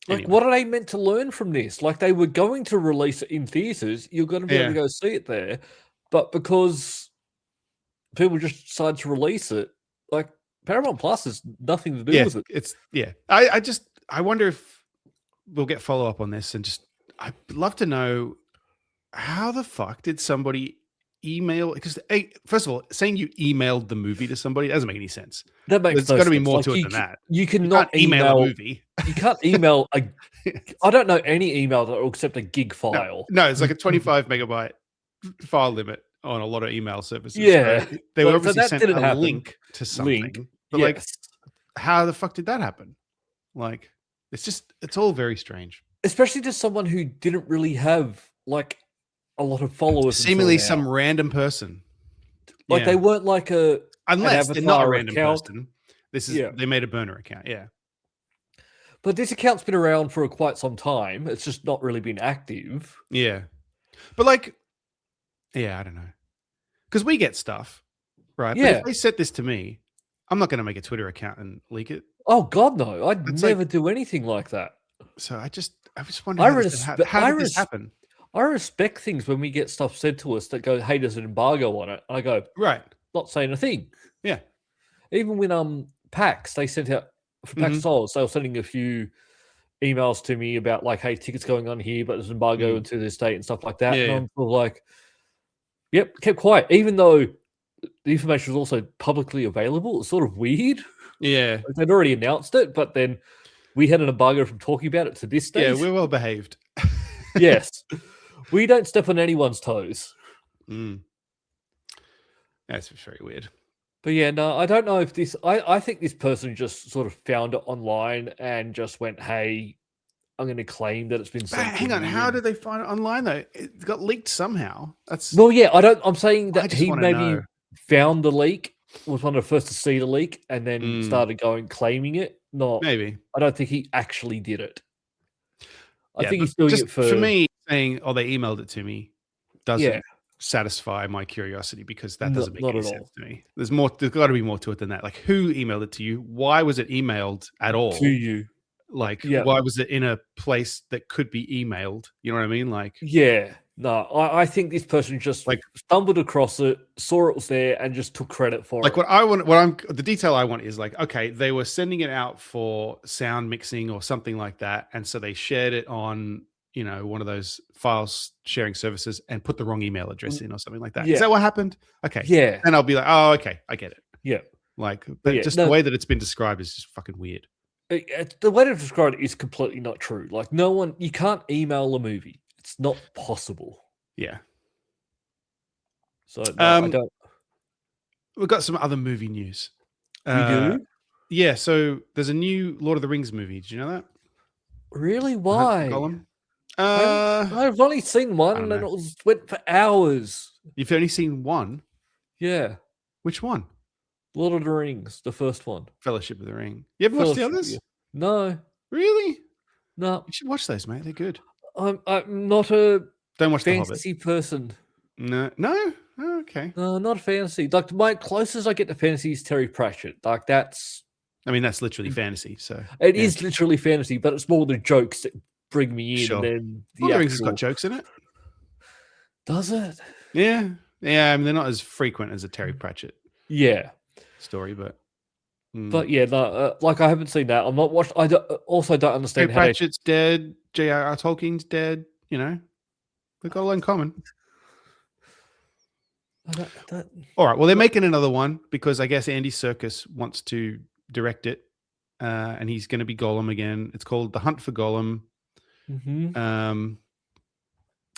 Like, anyway. what are they meant to learn from this? Like, they were going to release it in theaters. You're going to be able to go see it there. But because people just decided to release it, like, Paramount Plus has nothing to do with it. I wonder if we'll get follow up on this, and just I'd love to know how the fuck did somebody email? Because first of all, saying you emailed the movie to somebody doesn't make any sense. That makes There's no got to be sense. more Like, to it than that. You You cannot can't email a movie. You can't email I don't know any email that will accept a gig file. No, it's like a 25 megabyte file limit on a lot of email services. Yeah. So they were So obviously that sent didn't a happen. link to something. Link. But like, Yes. how the fuck did that happen? Like, it's all very strange. Especially to someone who didn't really have like a lot of followers. Seemingly until now. some random person. Like, they weren't like unless they're not a avatar random account. person. This is they made a burner account. Yeah. But this account's been around for quite some time. It's just not really been active. Yeah. But like, yeah, I don't know. Because we get stuff, right? But Yeah. if they sent this to me, I'm not going to make a Twitter account and leak it. Oh God, no! I'd It's never do anything like that. So I just wonder how did this happen? I respect things when we get stuff said to us that go, "Hey, there's an embargo on it." I go, right, not saying a thing. Yeah. Even when PAX, they sent out for PAX Souls, they were sending a few emails to me about like, "Hey, tickets going on here, but there's an embargo until this date and stuff like that." And I'm sort of like, "Yep, kept quiet," even though the information was also publicly available. It's sort of weird. Yeah, like, they'd already announced it, but then we had an embargo from talking about it to this stage. Yeah, we're well behaved. Yes, we don't step on anyone's toes. That's very weird. But yeah, no, I don't know if this. I think this person just sort of found it online and just went, "Hey, I'm going to claim that it's been sent." Hang on, how did they find it online though? It got leaked somehow. That's well, yeah. I'm saying that he maybe know. found the leak, was one of the first to see the leak, and then started claiming it. Not maybe. I don't think he actually did it. I think he's doing it for me. Saying, "Oh, they emailed it to me," doesn't satisfy my curiosity, because that doesn't make any sense to me. There's got to be more to it than that. Like, who emailed it to you? Why was it emailed at all to you? Like, why was it in a place that could be emailed? You know what I mean? Like, no, I think this person just like stumbled across it, saw it was there, and just took credit for it. Like, the detail I want is like, okay, they were sending it out for sound mixing or something like that, and so they shared it on, one of those files sharing services and put the wrong email address in or something like that. Is that what happened? Okay. Yeah. And I'll be like, oh, okay, I get it. Yeah. Like, but the way that it's been described is just fucking weird. The way to describe it is completely not true. Like, you can't email a movie. It's not possible. Yeah. So I don't. We've got some other movie news. We do? Yeah. So there's a new Lord of the Rings movie. Did you know that? Really? Why? Gollum? I've only seen one, and it went for hours. You've only seen one? Yeah. Which one? Lord of the Rings, the first one. Fellowship of the Ring. You haven't watched the others? No. Really? No. You should watch those, mate. They're good. I'm not a Don't watch fantasy person. No? Oh, okay. No, not a fantasy. Like, my closest I get to fantasy is Terry Pratchett. Like, that's literally fantasy. So it is literally fantasy, but it's more the jokes that bring me in. Sure. And then Lord of the Rings has got jokes in it. Does it? Yeah. Yeah. I mean, they're not as frequent as a Terry Pratchett story, but yeah, no, like, I haven't seen that. I'm not watched. Also don't understand Terry Pratchett's dead. J.R.R. Tolkien's dead. They've got a lot in common. All right. Well, they're making another one because I guess Andy Serkis wants to direct it, and he's going to be Gollum again. It's called The Hunt for Gollum. Mm-hmm.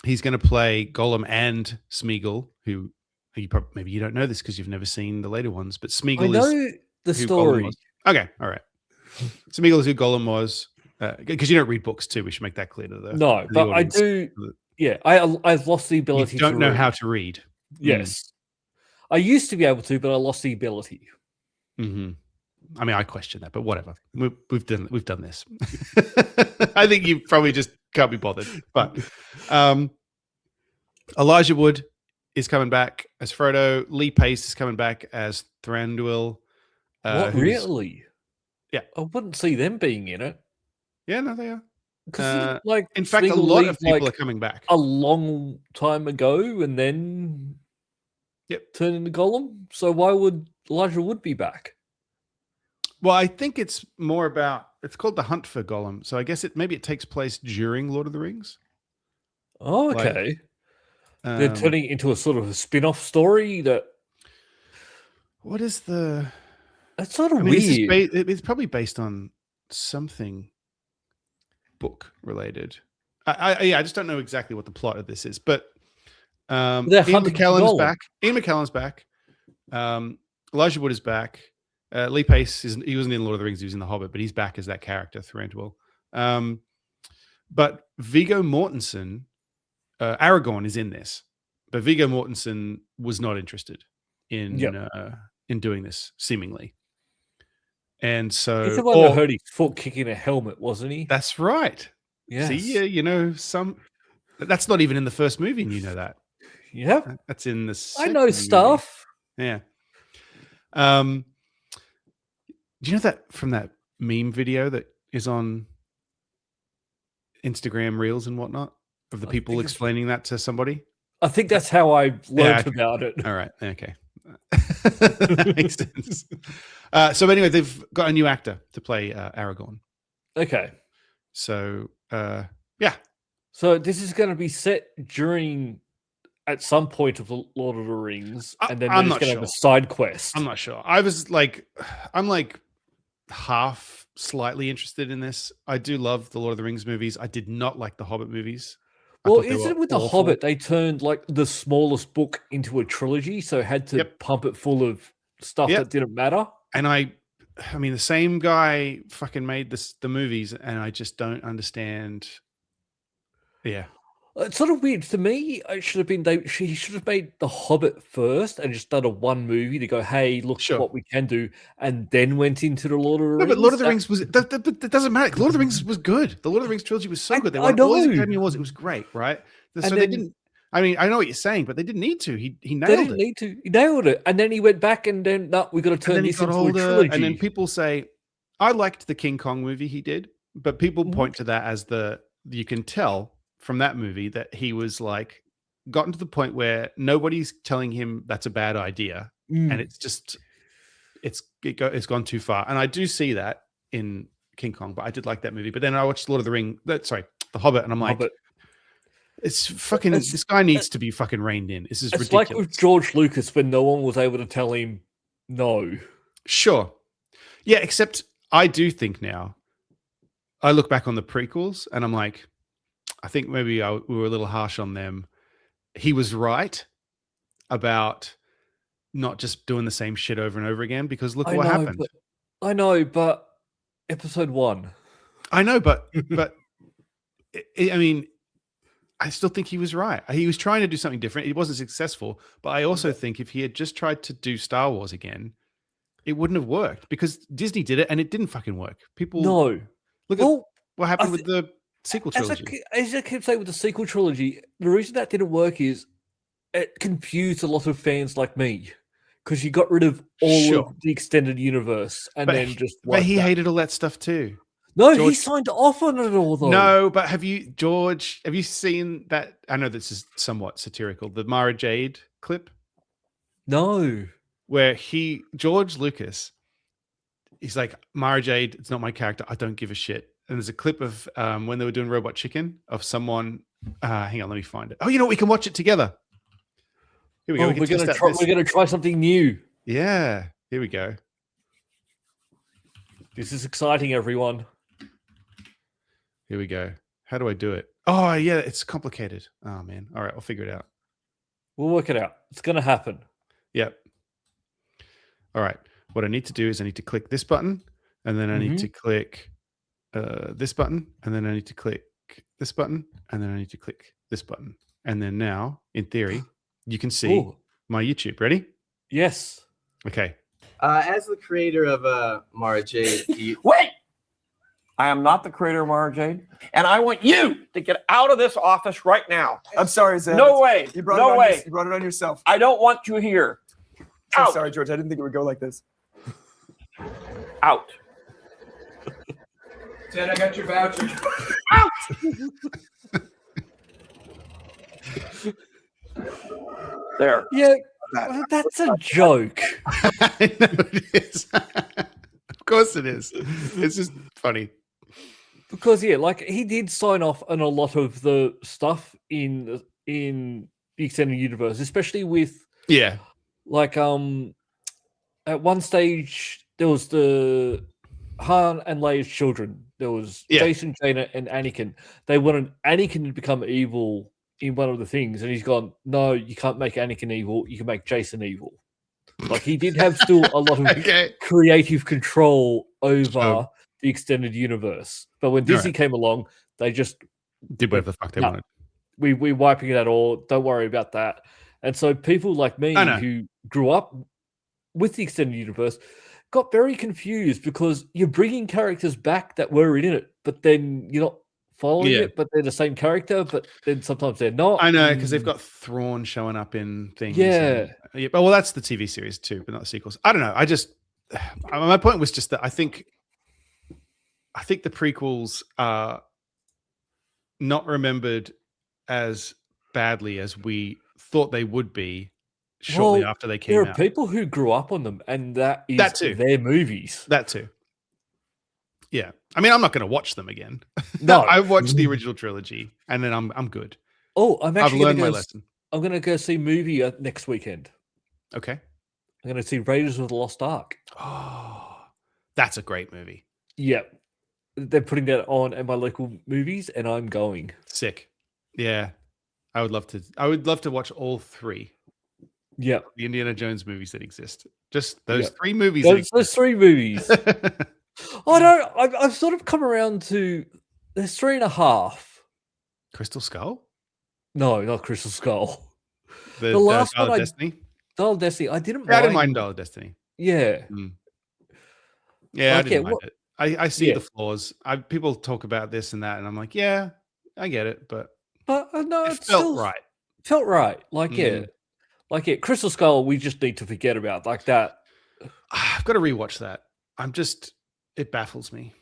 He's going to play Gollum and Smeagol, who maybe you don't know this because you've never seen the later ones, but Smeagol is the story. Okay, all right. Smeagol is who Gollum was, because you don't read books too. We should make that clear to the but audience. I do. Yeah, I've lost the ability. You don't know how to read. Yes, I used to be able to, but I lost the ability. Mm-hmm. I mean, I question that, but whatever. We've done this. I think you probably just can't be bothered. But Elijah Wood is coming back as Frodo. Lee Pace is coming back as Thranduil. What, really? I wouldn't see them being in it. Yeah, no, they are. Because In fact, a lot of people are coming back. a long time ago, and then turn into Gollum. So why would Elijah Wood be back? Well, I think it's more about it's called The Hunt for Gollum. So I guess maybe it takes place during Lord of the Rings. Oh, okay. They're turning it into a sort of a spin-off story that. What is the? That's sort of weird. It's probably based on something book related. I just don't know exactly what the plot of this is, but Ian McKellen's back. Ian McKellen's back. Elijah Wood is back. Lee Pace he wasn't in Lord of the Rings, he was in The Hobbit, but he's back as that character, Thranduil. But Viggo Mortensen, Aragorn is in this, but Viggo Mortensen was not interested in doing this, seemingly. And so he's the one that hurt his foot kicking a helmet, wasn't he? That's right. Yes. See, that's not even in the first movie, and you know that. Yeah. That's in the I know stuff. Yeah. Do you know that from that meme video that is on Instagram Reels and whatnot of the people explaining that to somebody? I think that's how I learned about it. All right. Okay. That makes sense. So anyway, they've got a new actor to play Aragorn. Okay. So, So this is going to be set at some point of the Lord of the Rings, and then it's going to have a side quest. I'm not sure. I'm like half slightly interested in this. I do love the Lord of the Rings movies. I did not like the Hobbit movies. Well, isn't it with the Hobbit, they turned like the smallest book into a trilogy, so had to pump it full of stuff that didn't matter? And I mean, the same guy fucking made the movies, and I just don't understand. Yeah. It's sort of weird. To me, it should have been she should have made The Hobbit first and just done a one movie to go, hey, look what we can do, and then went into the Lord of the Rings. No, but Lord of the Rings was that doesn't matter. Lord of the Rings was good. The Lord of the Rings trilogy was so good. They won all these Academy Awards. It was great, right? So they didn't. I mean, I know what you're saying, but they didn't need to. He nailed it. They didn't need to. He nailed it, and then he went back and then we got to turn this into a trilogy. And then people say, I liked the King Kong movie he did, but people point to that as you can tell from that movie that he was like gotten to the point where nobody's telling him that's a bad idea, and it's just it's gone too far. And I do see that in King Kong, but I did like that movie. But then I watched Lord of the Ring, The Hobbit, and I'm like, it's fucking this guy needs to be fucking reined in. This is ridiculous. It's like with George Lucas when no one was able to tell him no. Sure, yeah. Except I do think now, I look back on the prequels and I'm like, I think maybe we were a little harsh on them. He was right about not just doing the same shit over and over again, because look what happened. I know, but episode 1. I know, but I mean, I still think he was right. He was trying to do something different. He wasn't successful, but I also think if he had just tried to do Star Wars again, it wouldn't have worked, because Disney did it and it didn't fucking work. Look at what happened with the sequel trilogy. As I kept saying with the sequel trilogy, the reason that didn't work is it confused a lot of fans like me, because you got rid of all of the extended universe but he hated all that stuff too. No, George, he signed off on it all though. No, but have you seen that? I know this is somewhat satirical, the Mara Jade clip? No. Where George Lucas, he's like, Mara Jade, it's not my character, I don't give a shit. And there's a clip of when they were doing Robot Chicken of someone. Hang on, let me find it. Oh, you know what? We can watch it together. Here we go. We're gonna try something new. Yeah. Here we go. This is exciting, everyone. Here we go. How do I do it? Oh, yeah, it's complicated. Oh man. All right, I'll figure it out. We'll work it out. It's gonna happen. Yep. All right. What I need to do is I need to click this button, and then I need to click this button, and then I need to click this button, and then I need to click this button. And then now, in theory, you can see my YouTube. Ready? Yes. Okay. As the creator of Mara Jade, wait! I am not the creator of Mara Jade, and I want you to get out of this office right now. I'm sorry, Zed. No way. You brought it on yourself. I don't want you here. I'm sorry, George. I didn't think it would go like this. Out. Ted, I got your voucher. There. Yeah, well, that's a joke. I know it is. Of course it is. It's just funny. Because like he did sign off on a lot of the stuff in the extended universe, especially with Yeah. like at one stage there was the Han and Leia's children. There was Jason, Jaina, and Anakin. They wanted Anakin to become evil in one of the things, and he's gone, no, you can't make Anakin evil. You can make Jason evil. Like he did have still a lot of creative control over the extended universe. But when Disney came along, they just did whatever the fuck they wanted. We're wiping it out all. Don't worry about that. And so people like me who grew up with the extended universe got very confused because you're bringing characters back that were in it, but then you're not following it, but they're the same character, but then sometimes they're not. I know, because they've got Thrawn showing up in things. Yeah. Well, that's the TV series too, but not the sequels. I don't know. My point was just that I think the prequels are not remembered as badly as we thought they would be shortly after they came out. There are people who grew up on them, and that is their movies. That too. Yeah. I mean, I'm not going to watch them again. No. I watched the original trilogy, and then I'm good. Oh, I've learned my lesson. I'm going to go see a movie next weekend. Okay. I'm going to see Raiders of the Lost Ark. Oh, that's a great movie. Yeah. They're putting that on at my local movies, and I'm going. Sick. Yeah. I would love to watch all three. Yeah. The Indiana Jones movies that exist. Just those three movies. Those three movies. Oh no, I've sort of come around to there's 3.5. Crystal Skull? No, not Crystal Skull. The last one, Destiny? Dial of Destiny. I didn't mind. I didn't mind Dial of Destiny. Yeah. Yeah, I didn't mind it. I see the flaws. People talk about this and that, and I'm like, yeah, I get it, but no, it felt right. Felt right. Crystal Skull, we just need to forget about like that. I've got to rewatch that. It baffles me.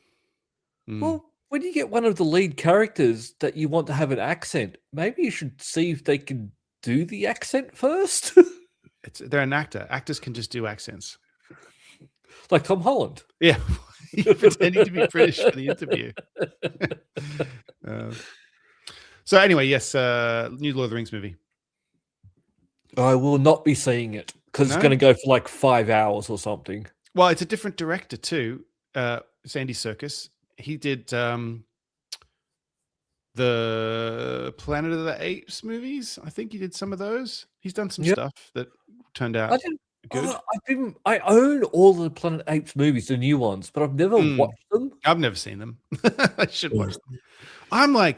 Well, when you get one of the lead characters that you want to have an accent, maybe you should see if they can do the accent first. They're an actor. Actors can just do accents. Like Tom Holland. Yeah. You're pretending to be British for the interview. So anyway, yes, new Lord of the Rings movie. I will not be seeing it because it's going to go for like 5 hours or something. Well, it's a different director too. It's Andy Serkis. He did the Planet of the Apes movies. I think he did some of those. He's done some stuff that turned out good. I own all the Planet of the Apes movies, the new ones, but I've never watched them. I've never seen them. I should watch them. I'm a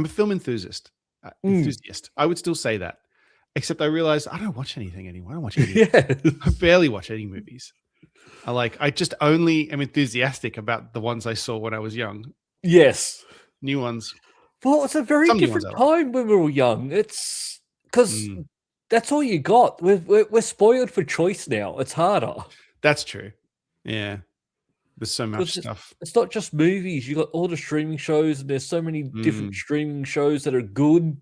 film enthusiast. I would still say that. Except I realized I don't watch anything anymore. I don't watch anything. I barely watch any movies. I just only am enthusiastic about the ones I saw when I was young. Yes. New ones. Well, it's a very different time when we were young. It's because that's all you got. We're spoiled for choice now. It's harder. That's true. Yeah. There's so much stuff. It's not just movies. You got all the streaming shows, and there's so many different streaming shows that are good.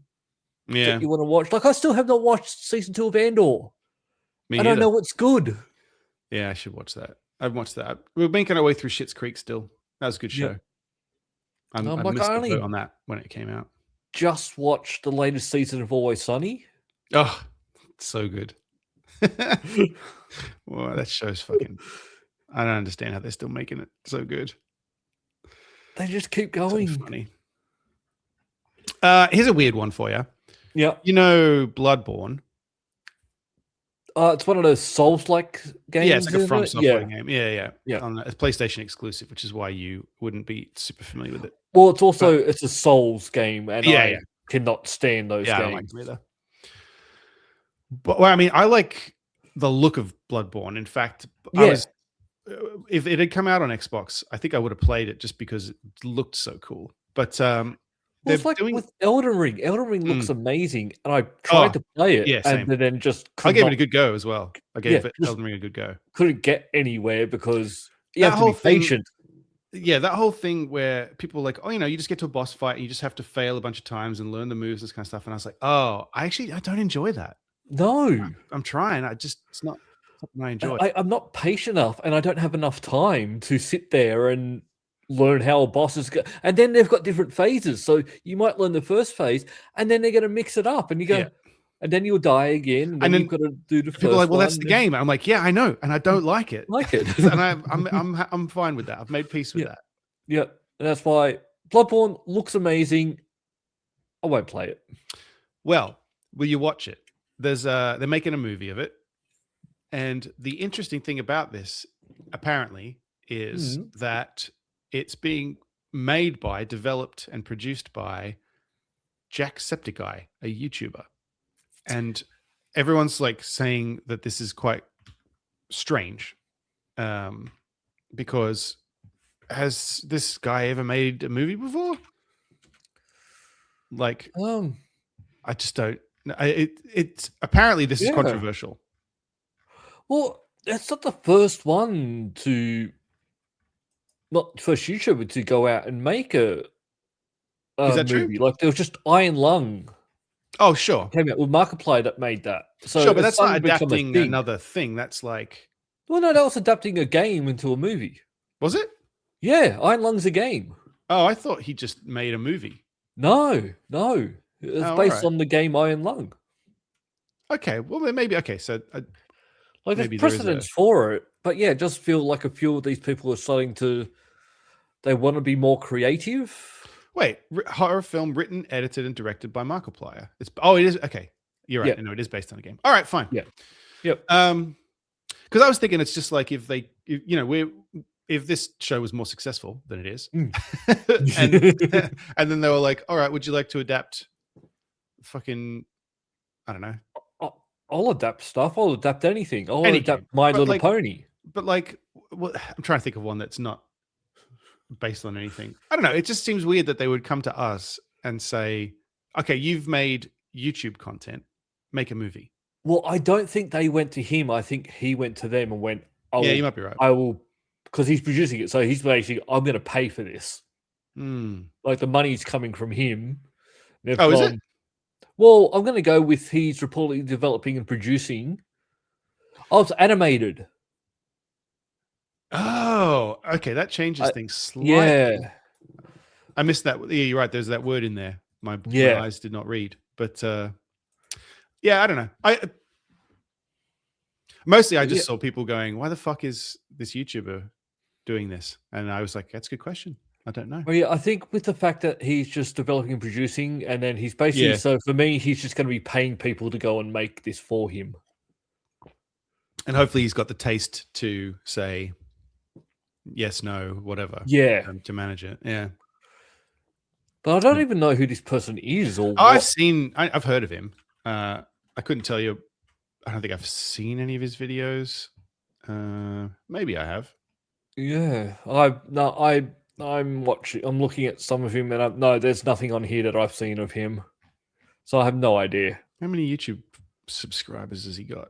Yeah, that you want to watch. Like I still have not watched season 2 of Andor. I don't know what's good. Yeah, I should watch that. I've watched that. We're making our way through Schitt's Creek still. That was a good show. I missed the boat on that when it came out. Just watched the latest season of Always Sunny. Oh, it's so good. Well, that show's fucking. I don't understand how they're still making it so good. They just keep going. So funny. Here's a weird one for you. Yeah. You know Bloodborne? It's one of those Souls-like games. Yeah, it's like a From Software game. Yeah. Yeah. It's PlayStation exclusive, which is why you wouldn't be super familiar with it. Well, it's also it's a Souls game, and I cannot stand those games. I don't like them either. But I mean, I like the look of Bloodborne. In fact, if it had come out on Xbox, I think I would have played it just because it looked so cool. But Well, it's they're like doing. with Elden Ring. Elden Ring looks amazing, and I tried to play it, yeah, and same. then just I gave it a good go as well. I gave Yeah, Elden Ring a good go. couldn't get anywhere because you That have to be whole thing- patient. Yeah, that whole thing where people are like, oh, you just get to a boss fight and you just have to fail a bunch of times and learn the moves, this kind of stuff. And I was like, oh, I don't enjoy that. No, I'm trying. It's not something I enjoy. I'm not patient enough, and I don't have enough time to sit there and learn how a boss is go. And then they've got different phases, so you might learn the first phase, and then they're going to mix it up, and you go, Yeah. and then you'll die again, and then you've got to do the first. People are like, well, that's one, the game. I'm like, yeah, I know, and I don't like it. like it. And I'm fine with that. I've made peace with that. Yeah, and that's why Bloodborne looks amazing. I won't play it. Well, will you watch it? They're making a movie of it, and the interesting thing about this, apparently, is that it's being made by, developed, and produced by Jacksepticeye, a YouTuber, and everyone's like saying that this is quite strange, because has this guy ever made a movie before? Like, I just don't. It's apparently this is controversial. Well, that's not the first one to, not first YouTuber to go out and make a Is that movie. true? Like there was just Iron Lung Oh, sure. came out with Markiplier that made that. So Sure, but it's that's not suddenly become a adapting thing. another thing. That's like, Well, no, that was adapting a game into a movie. was it? Yeah, Iron Lung's a game. Oh, I thought he just made a movie. No, it's Oh, based alright. on the game Iron Lung. Okay, well then maybe. Okay, so Like Maybe there's there is precedence for it, but yeah, it does feel like a few of these people are starting to. They want to be more creative. wait, horror film written, edited, and directed by Markiplier. It is okay. You're right. Yeah. No, it is based on a game. All right, fine. Yeah. Yep. Because I was thinking it's just like if this show was more successful than it is, and then they were like, all right, would you like to adapt? Fucking, I don't know. I'll adapt stuff. I'll adapt anything. I'll Any adapt game. My But, Little like, Pony. But like, I'm trying to think of one that's not based on anything. I don't know. It just seems weird that they would come to us and say, okay, you've made YouTube content, make a movie. Well, I don't think they went to him. I think he went to them and went, Yeah, you might be right. I will, because he's producing it. So he's basically, I'm going to pay for this. Like the money's coming from him. They've Oh, is it? Well, I'm going to go with he's reportedly developing and producing. Oh, it's animated. Oh, okay. That changes things slightly. Yeah. I missed that. Yeah, you're right. There's that word in there. My eyes did not read. But yeah, I don't know. I just saw people going, why the fuck is this YouTuber doing this? And I was like, that's a good question. I don't know. Well, yeah, I think with the fact that he's just developing and producing, and then he's basically, so for me, he's just going to be paying people to go and make this for him. And hopefully he's got the taste to say yes, no, whatever. Yeah. To manage it. Yeah. But I don't even know who this person is or I've heard of him. I couldn't tell you. I don't think I've seen any of his videos. Maybe I have. Yeah. I'm watching. I'm looking at some of him, and there's nothing on here that I've seen of him, so I have no idea. How many YouTube subscribers has he got?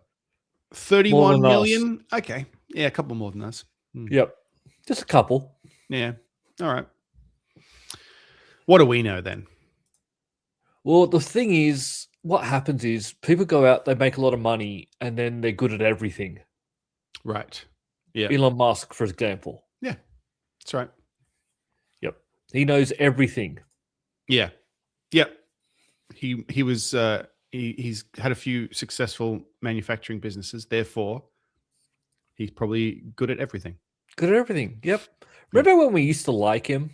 31 million. Okay, yeah, a couple more than us. Yep, just a couple. Yeah. All right. What do we know then? Well, the thing is, what happens is people go out, they make a lot of money, and then they're good at everything. Right. Yeah. Elon Musk, for example. Yeah, that's right. Yep, he knows everything. Yeah. Yep. He was he's had a few successful manufacturing businesses, therefore he's probably good at everything. Good at everything. Yep. Remember when we used to like him?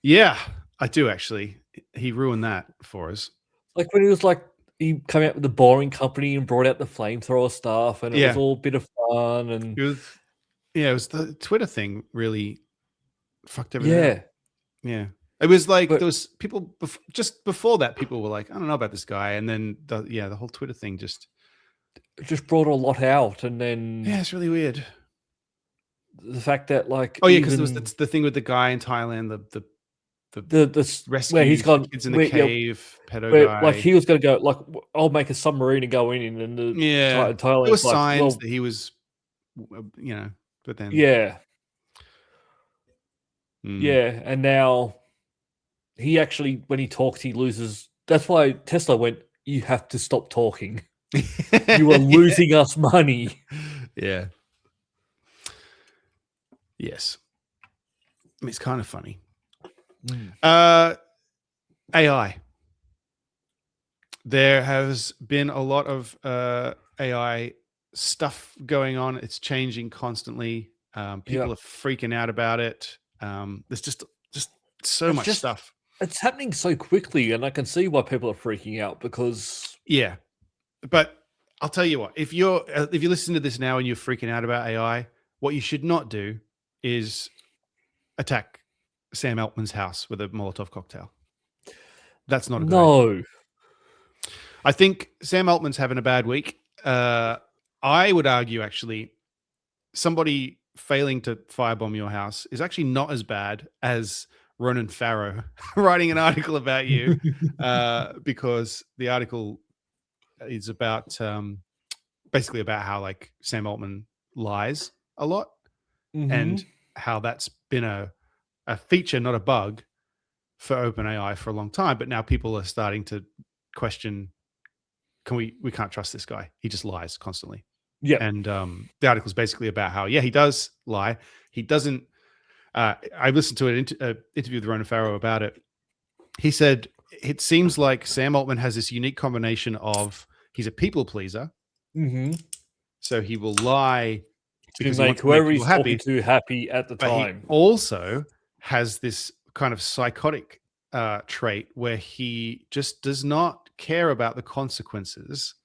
Yeah, I do actually. He ruined that for us. Like when he was like, he came out with the Boring Company and brought out the flamethrower stuff, and it was all a bit of fun. And it was the Twitter thing really fucked everything up. Yeah. It was like there was people just before that. People were like, I don't know about this guy, and then the whole Twitter thing just brought a lot out, and then it's really weird. The fact that because there was the thing with the guy in Thailand, the the rescue where he's gone kids in the where, cave, pedo where, guy. like he was going to go like I'll make a submarine and go in, and the yeah, Thailand there were like, signs well, that he was, but then yeah, Mm. yeah, and now he actually when he talks he loses. That's why Tesla went. You have to stop talking. You are losing us money. Yeah. Yes. I mean, it's kind of funny. AI. There has been a lot of AI stuff going on. It's changing constantly. People are freaking out about it. There's just so much stuff. It's happening so quickly, and I can see why people are freaking out because Yeah, but I'll tell you what: if you listen to this now and you're freaking out about AI, what you should not do is attack Sam Altman's house with a Molotov cocktail. That's not a good idea. I think Sam Altman's having a bad week. I would argue, actually, somebody failing to firebomb your house is actually not as bad as Ronan Farrow writing an article about you, because the article is about basically about how like Sam Altman lies a lot, and how that's been a feature, not a bug, for OpenAI for a long time. But now people are starting to question: we can't trust this guy. He just lies constantly. Yeah. And the article is basically about how, he does lie. He doesn't. I listened to an interview with Ronan Farrow about it. He said it seems like Sam Altman has this unique combination of he's a people pleaser, so he will lie to make whoever he's talking to happy at the time. He also has this kind of psychotic trait where he just does not care about the consequences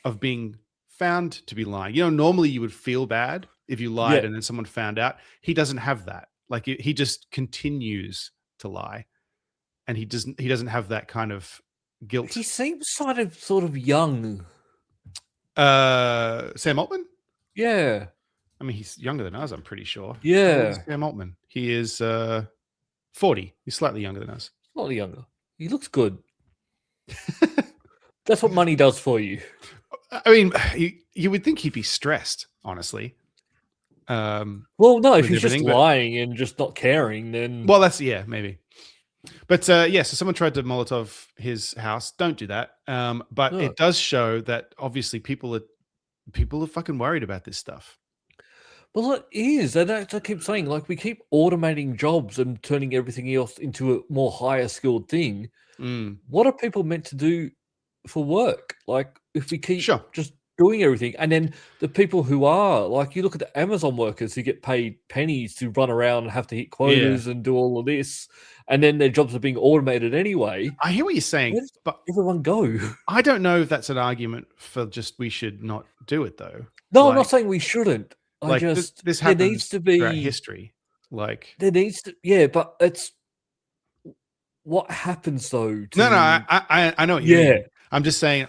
of being found to be lying. Normally you would feel bad if you lied and then someone found out. He doesn't have that. Like he just continues to lie, and he doesn't have that kind of guilt. He seems sort of young. Sam Altman? Yeah. I mean, he's younger than us, I'm pretty sure. Yeah. Sam Altman. He is 40. He's slightly younger than us. Slightly younger. He looks good. That's what money does for you. I mean, you would think he'd be stressed, honestly. Well, no, if he's just lying and just not caring, then... Well, that's, maybe. But, so someone tried to Molotov his house. Don't do that. But it does show that, obviously, people are fucking worried about this stuff. Well, it is. And I keep saying, like, we keep automating jobs and turning everything else into a more higher skilled thing. What are people meant to do for work? Like, if we keep just doing everything, and then the people who are, like, you look at the Amazon workers who get paid pennies to run around and have to hit quotas and do all of this, and then their jobs are being automated anyway. I hear what you're saying, but everyone go. I don't know if that's an argument for just we should not do it, though. No, I'm not saying we shouldn't. This happens there needs to be throughout history. Like there needs to, but it's what happens though. No, I know what you mean. I'm just saying,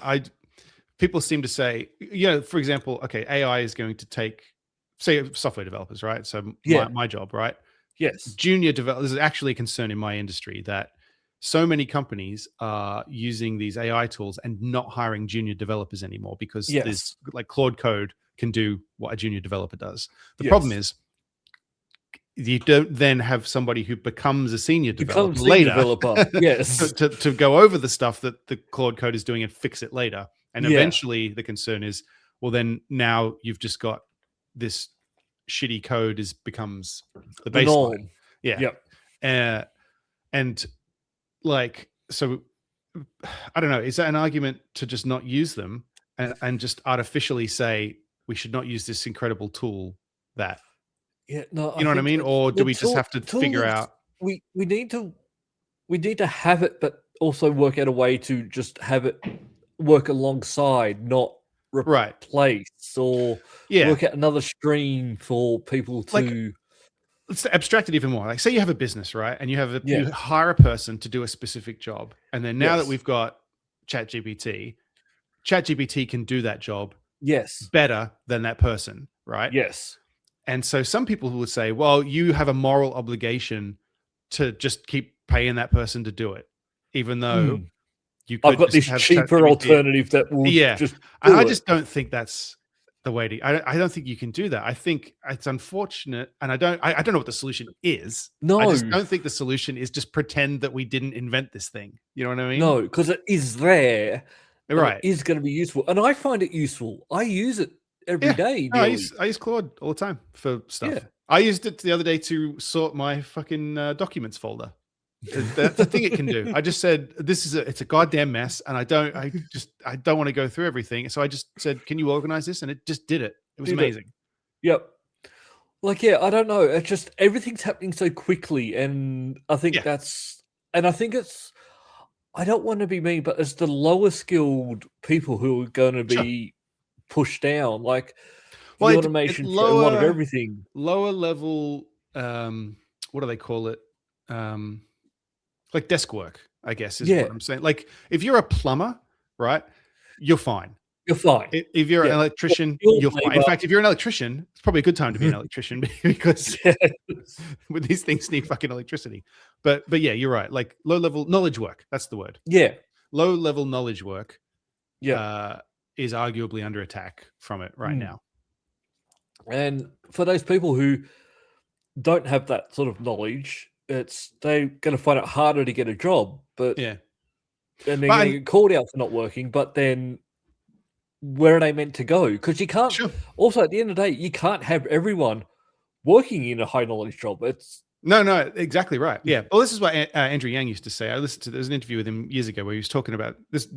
people seem to say, for example, okay, AI is going to take, say, software developers, right? So my job, right? Yes. Junior developers is actually a concern in my industry that so many companies are using these AI tools and not hiring junior developers anymore because there's like Claude Code can do what a junior developer does. The problem is you don't then have somebody who becomes a senior developer later to go over the stuff that the Claude Code is doing and fix it later. And eventually the concern is, well, then now you've just got this shitty code becomes the baseline. And like, so I don't know, is that an argument to just not use them and just artificially say we should not use this incredible tool that, you know what I mean? Or do we just have to figure out? We need to have it, but also work out a way to just have it work alongside, not replace or work out another stream for people to. Let's abstract it even more. Like, say you have a business, right? And you have you hire a person to do a specific job, and then now that we've got ChatGPT can do that job better than that person, right? Yes. And so some people would say, well, you have a moral obligation to just keep paying that person to do it, even though you could I've got this just have cheaper ChatGPT. alternative that will just And do I it. just don't think that's the way to. I don't think you can do that. I think it's unfortunate, and I don't know what the solution is. I just No. don't think the solution is just pretend that we didn't invent this thing. You know what I mean? No, because it is there. and Right. It is going to be useful. And I find it useful. I use it every day. No, I nearly. use Claude all the time for stuff. Yeah. I used it the other day to sort my fucking documents folder. That's the thing it can do. I just said it's a goddamn mess, and I don't want to go through everything. So I just said, "Can you organize this?" And it just did it. It was amazing. Yep. Like, yeah, I don't know. It's just everything's happening so quickly, and I think I don't want to be mean, but it's the lower skilled people who are going to be pushed down. Like the automation for a lot of everything. Lower level, what do they call it? Like desk work, I guess is what I'm saying. Like if you're a plumber, right, you're fine. You're fine. If you're an electrician, you're fine. In fact, if you're an electrician, it's probably a good time to be an electrician because with these things need fucking electricity. But yeah, you're right. Like low level knowledge work. That's the word. Yeah. Low level knowledge work. Yeah. Is arguably under attack from it right now. And for those people who don't have that sort of knowledge, they're going to find it harder to get a job. But yeah, and they're going to get called out for not working. But then, where are they meant to go? Because you can't. Sure. Also, at the end of the day, you can't have everyone working in a high knowledge job. No, exactly right. Yeah. Well, this is what Andrew Yang used to say. I listened to there's an interview with him years ago where he was talking about this.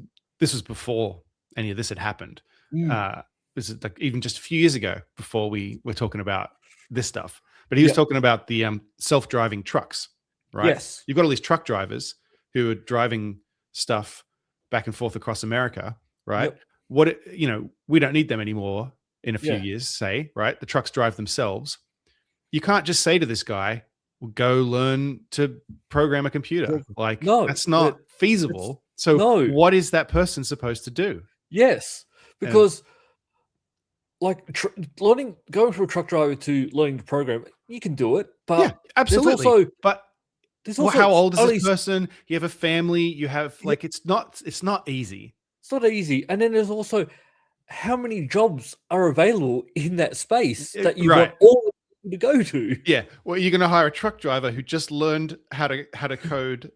This was before any of this had happened. This is like even just a few years ago before we were talking about this stuff. But he was talking about the self-driving trucks, right? Yes. You've got all these truck drivers who are driving stuff back and forth across America, right? Yep. We don't need them anymore in a few years, say, right? The trucks drive themselves. You can't just say to this guy, well, go learn to program a computer. Like, that's not feasible. So what is that person supposed to do? Yes, because going from a truck driver to learning to program, you can do it. But absolutely. There's also how old is this person? You have a family. You have it's not easy. It's not easy. And then there's also how many jobs are available in that space that you want all to go to. Yeah. Well, you're going to hire a truck driver who just learned how to code,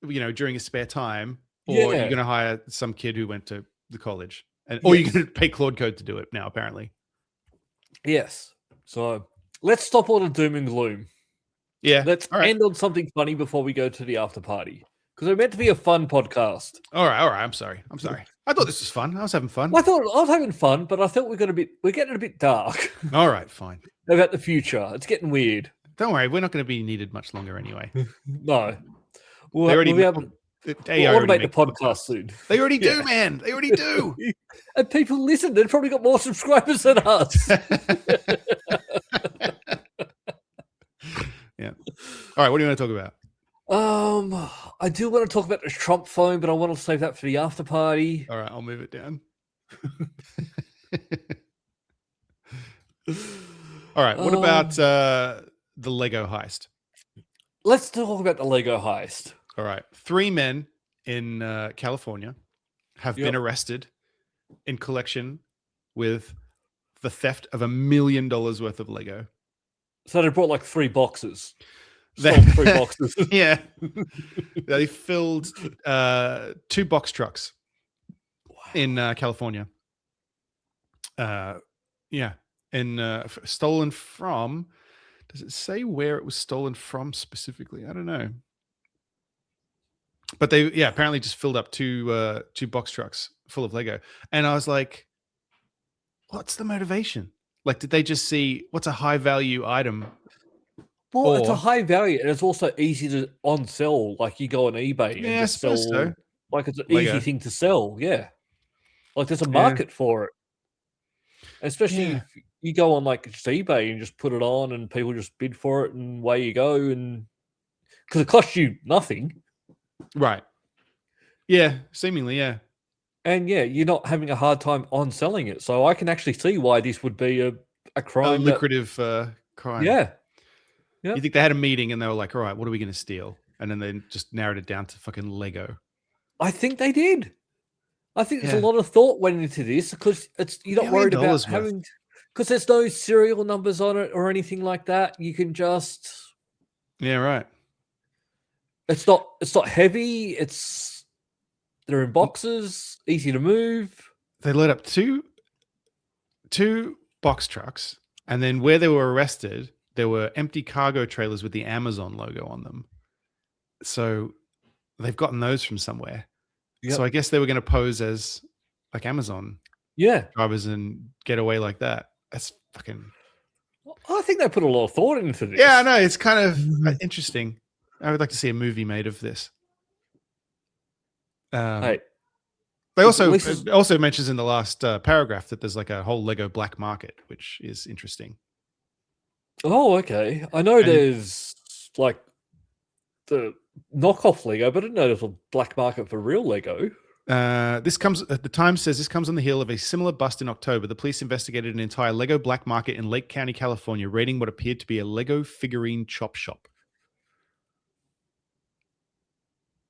during his spare time, or you're going to hire some kid who went to the college, or you're going to pay Claude Code to do it now, apparently. Yes. So let's stop all the doom and gloom. Yeah. Let's end on something funny before we go to the after party. Because we're meant to be a fun podcast. All right. I'm sorry. I thought this was fun. I was having fun. I thought I was having fun, but I thought we're getting a bit dark. All right, fine. About the future. It's getting weird. Don't worry, we're not going to be needed much longer anyway. No. We'll automate the podcast soon. They already do, man. They already do. And people listen. They've probably got more subscribers than us. Yeah. All right, what do you want to talk about? I do want to talk about the Trump phone, but I want to save that for the after party. All right, I'll move it down. All right, what about the Lego heist? Let's talk about the Lego heist. All right, 3 men in California have been arrested in connection with the theft of $1 million worth of Lego. So they brought like 3 boxes. Sold 3 boxes. Yeah. They filled 2 box trucks in California. Stolen from. Does it say where it was stolen from specifically? I don't know. But they, apparently just filled up 2 box trucks full of Lego. And I was like, what's the motivation? Like, did they just see what's a high value item? Well, it's a high value, and it's also easy to on sell. Like you go on eBay and just sell. So. Like it's an easy thing to sell. Yeah, like there's a market for it. Especially if you go on like just eBay and just put it on, and people just bid for it, and away you go. And because it costs you nothing, right? Yeah, seemingly, yeah. And you're not having a hard time on selling it. So I can actually see why this would be a crime, a lucrative crime. Yeah. You think they had a meeting and they were like, all right, what are we going to steal? and then they just narrowed it down to fucking Lego. I think they did. I think there's Yeah. a lot of thought went into this because you're not $1 worried million about worth. having, because there's no serial numbers on it or anything like that. You can just, Yeah, right. it's not heavy. They're in boxes, easy to move. They load up two box trucks, and then where they were arrested, there were empty cargo trailers with the Amazon logo on them. So they've gotten those from somewhere. Yep. So I guess they were going to pose as like Amazon Yeah. drivers and get away like that. That's fucking. I think they put a lot of thought into this. Yeah, I know. It's kind of interesting. I would like to see a movie made of this. Hey, They also This is- it also mentions in the last paragraph that there's like a whole Lego black market, which is interesting. oh, okay. I know And- there's like the knockoff Lego, but I didn't know there's a black market for real Lego. This comes at the Times says this comes on the heel of a similar bust in October. The police investigated an entire Lego black market in Lake County, California, raiding what appeared to be a Lego figurine chop shop.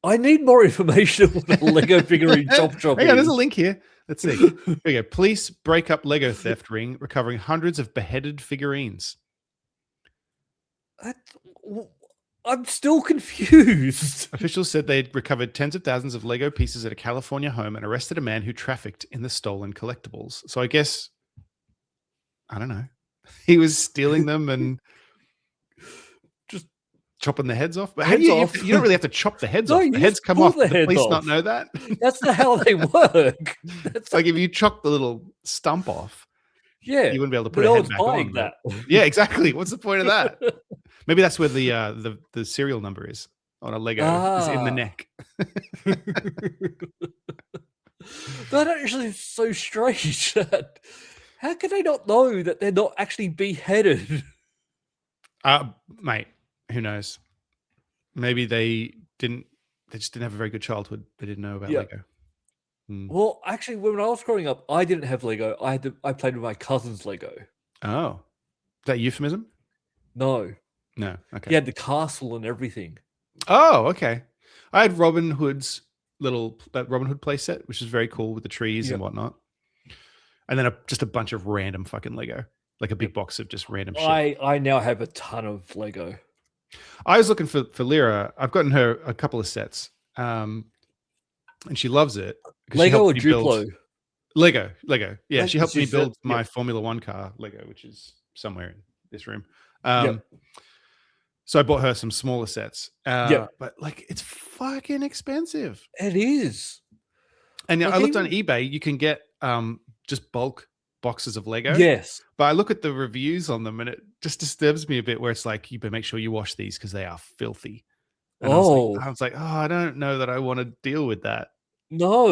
I need more information on what a Lego figurine chop shop Hang on, is. there's a link here. Let's see. Here we go. Police break up Lego theft ring, recovering hundreds of beheaded figurines. I'm still confused. Officials said they'd recovered tens of thousands of Lego pieces at a California home and arrested a man who trafficked in the stolen collectibles. So I guess, I don't know, he was stealing them and just chopping the heads off. But how do Heads you, off. you don't really have to chop the heads No, off. you The heads just come pull off. the The heads police off. not know that. That's not how they work. That's Like if you chop the little stump off, yeah. you wouldn't be able to But put a no head one's back buying on. that. but- Yeah, exactly. What's the point of that? Maybe that's where the serial number is on a Lego. It's in the Ah. neck. That actually is so strange. How can they not know that they're not actually beheaded? Mate, who knows? Maybe they just didn't have a very good childhood. They didn't know about Yeah. Lego. Well, actually, when I was growing up, I didn't have Lego. I played with my cousin's Lego. Oh, is that euphemism? No, No. Okay. he had the castle and everything. Oh, okay. I had Robin Hood's that Robin Hood playset, which is very cool with the trees and Yep. whatnot. And then just a bunch of random fucking Lego, like a big box of just random shit. I now have a ton of Lego. I was looking for Lyra. I've gotten her a couple of sets, and she loves it. 'cause she Lego helped or me build- Duplo? Lego. Yeah, she Like, helped me she's a- build yeah. my Formula One car Lego, which is somewhere in this room. Yep. So I bought her some smaller sets. Yep. But like, it's fucking expensive. It is. And Like I looked on eBay. You can get just bulk boxes of Lego. Yes. But I look at the reviews on them, and it just disturbs me a bit. Where it's like, you better make sure you wash these because they are filthy. And I was like, I don't know that I want to deal with that. No,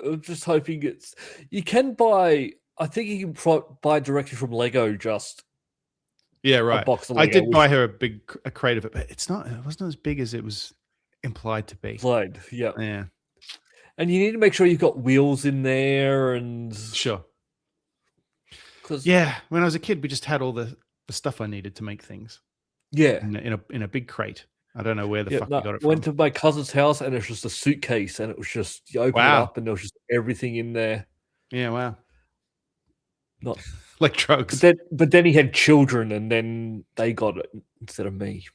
I'm just hoping it's. You can buy. I think you can buy directly from Lego. Just Yeah, a right. box of I Lego. did buy her a crate of it, but it wasn't as big as it was implied to be. played. Yeah, Yeah, and you need to make sure you've got wheels in there, and sure. because Yeah, when I was a kid, we just had all the stuff I needed to make things yeah. in a big crate. I don't know where the Yeah, fuck no, we got it I went from. to my cousin's house and it was just a suitcase and it was just you open it Wow. up and there was just everything in there. Yeah, wow. Not, Like drugs. but then he had children and then they got it instead of me.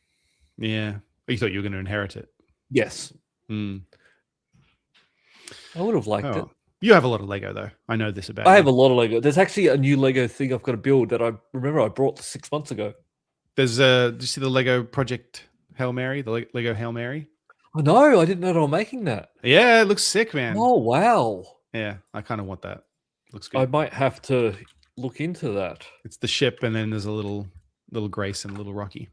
Yeah. You thought you were going to inherit it. Yes, Hmm. I would have liked it. Oh. You have a lot of Lego, though. I know this about I you. have a lot of Lego. There's actually a new Lego thing I've got to build that I remember I brought 6 months ago. There's did you see the Lego Project Hail Mary? The Lego Hail Mary? I know. I didn't know they were making that. Yeah, it looks sick, man. Oh wow! Yeah, I kind of want that. Looks I good. might have to look into that. It's the ship, and then there's a little Grace and a little Rocky.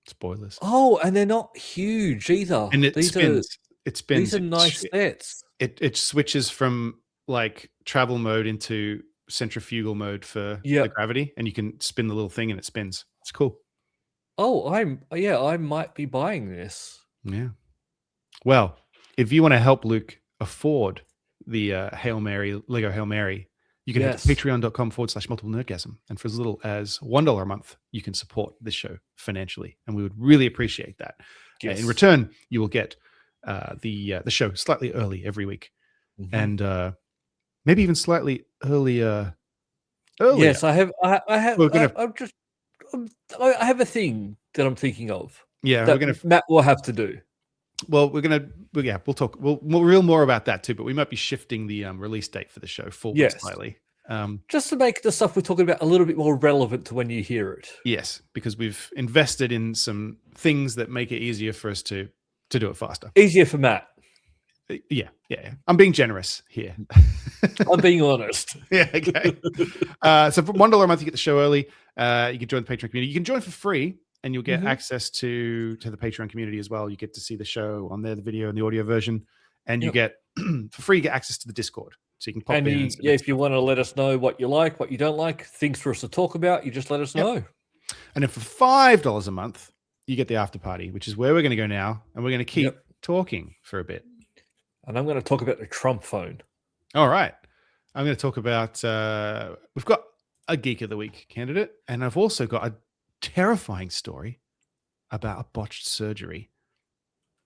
Spoilers. Oh, and they're not huge either. And it these spins. It spins. These are nice sets. It switches from like travel mode into centrifugal mode for Yeah. the gravity, and you can spin the little thing, and it spins. It's cool. Oh, I might be buying this. Yeah. Well, if you want to help Luke afford the Lego Hail Mary, you can head to Yes. patreon.com/multiple nerdgasm. And for as little as $1 a month, you can support this show financially. And we would really appreciate that. Yes. In return, you will get the show slightly early every week, Mhm. and maybe even slightly earlier. Yes, I have. I have. We're gonna- I have a thing that I'm thinking of. Yeah, that we're gonna. Matt will have to do. Well, we'll talk. We'll reveal more about that too. But we might be shifting the release date for the show forward Yes. slightly. Just to make the stuff we're talking about a little bit more relevant to when you hear it. Yes, because we've invested in some things that make it easier for us to do it faster. Easier for Matt. Yeah. I'm being generous here. I'm being honest. Yeah, okay. So for $1 a month, you get the show early. You can join the Patreon community. You can join for free, and you'll get access to the Patreon community as well. You get to see the show on there, the video and the audio version, and you get for free. You get access to the Discord, so you can pop in. And if you want to let us know what you like, what you don't like, things for us to talk about, you just let us know. And then for $5 a month, you get the after party, which is where we're going to go now, and we're going to keep talking for a bit. And I'm going to talk about the Trump phone. All right. I'm going to talk about, we've got a Geek of the Week candidate, and I've also got a terrifying story about a botched surgery.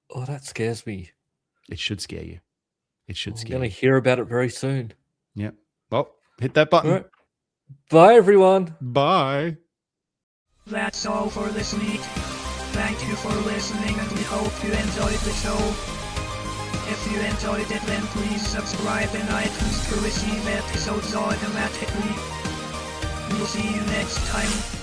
Oh, that scares me. It should scare you. It should scare I'm going you. to hear about it very soon. Yep. Well, hit that button. Right. Bye, everyone. Bye. That's all for this week. Thank you for listening, and we hope you enjoyed the show. If you enjoyed it, then please subscribe in iTunes to receive episodes automatically. We'll see you next time.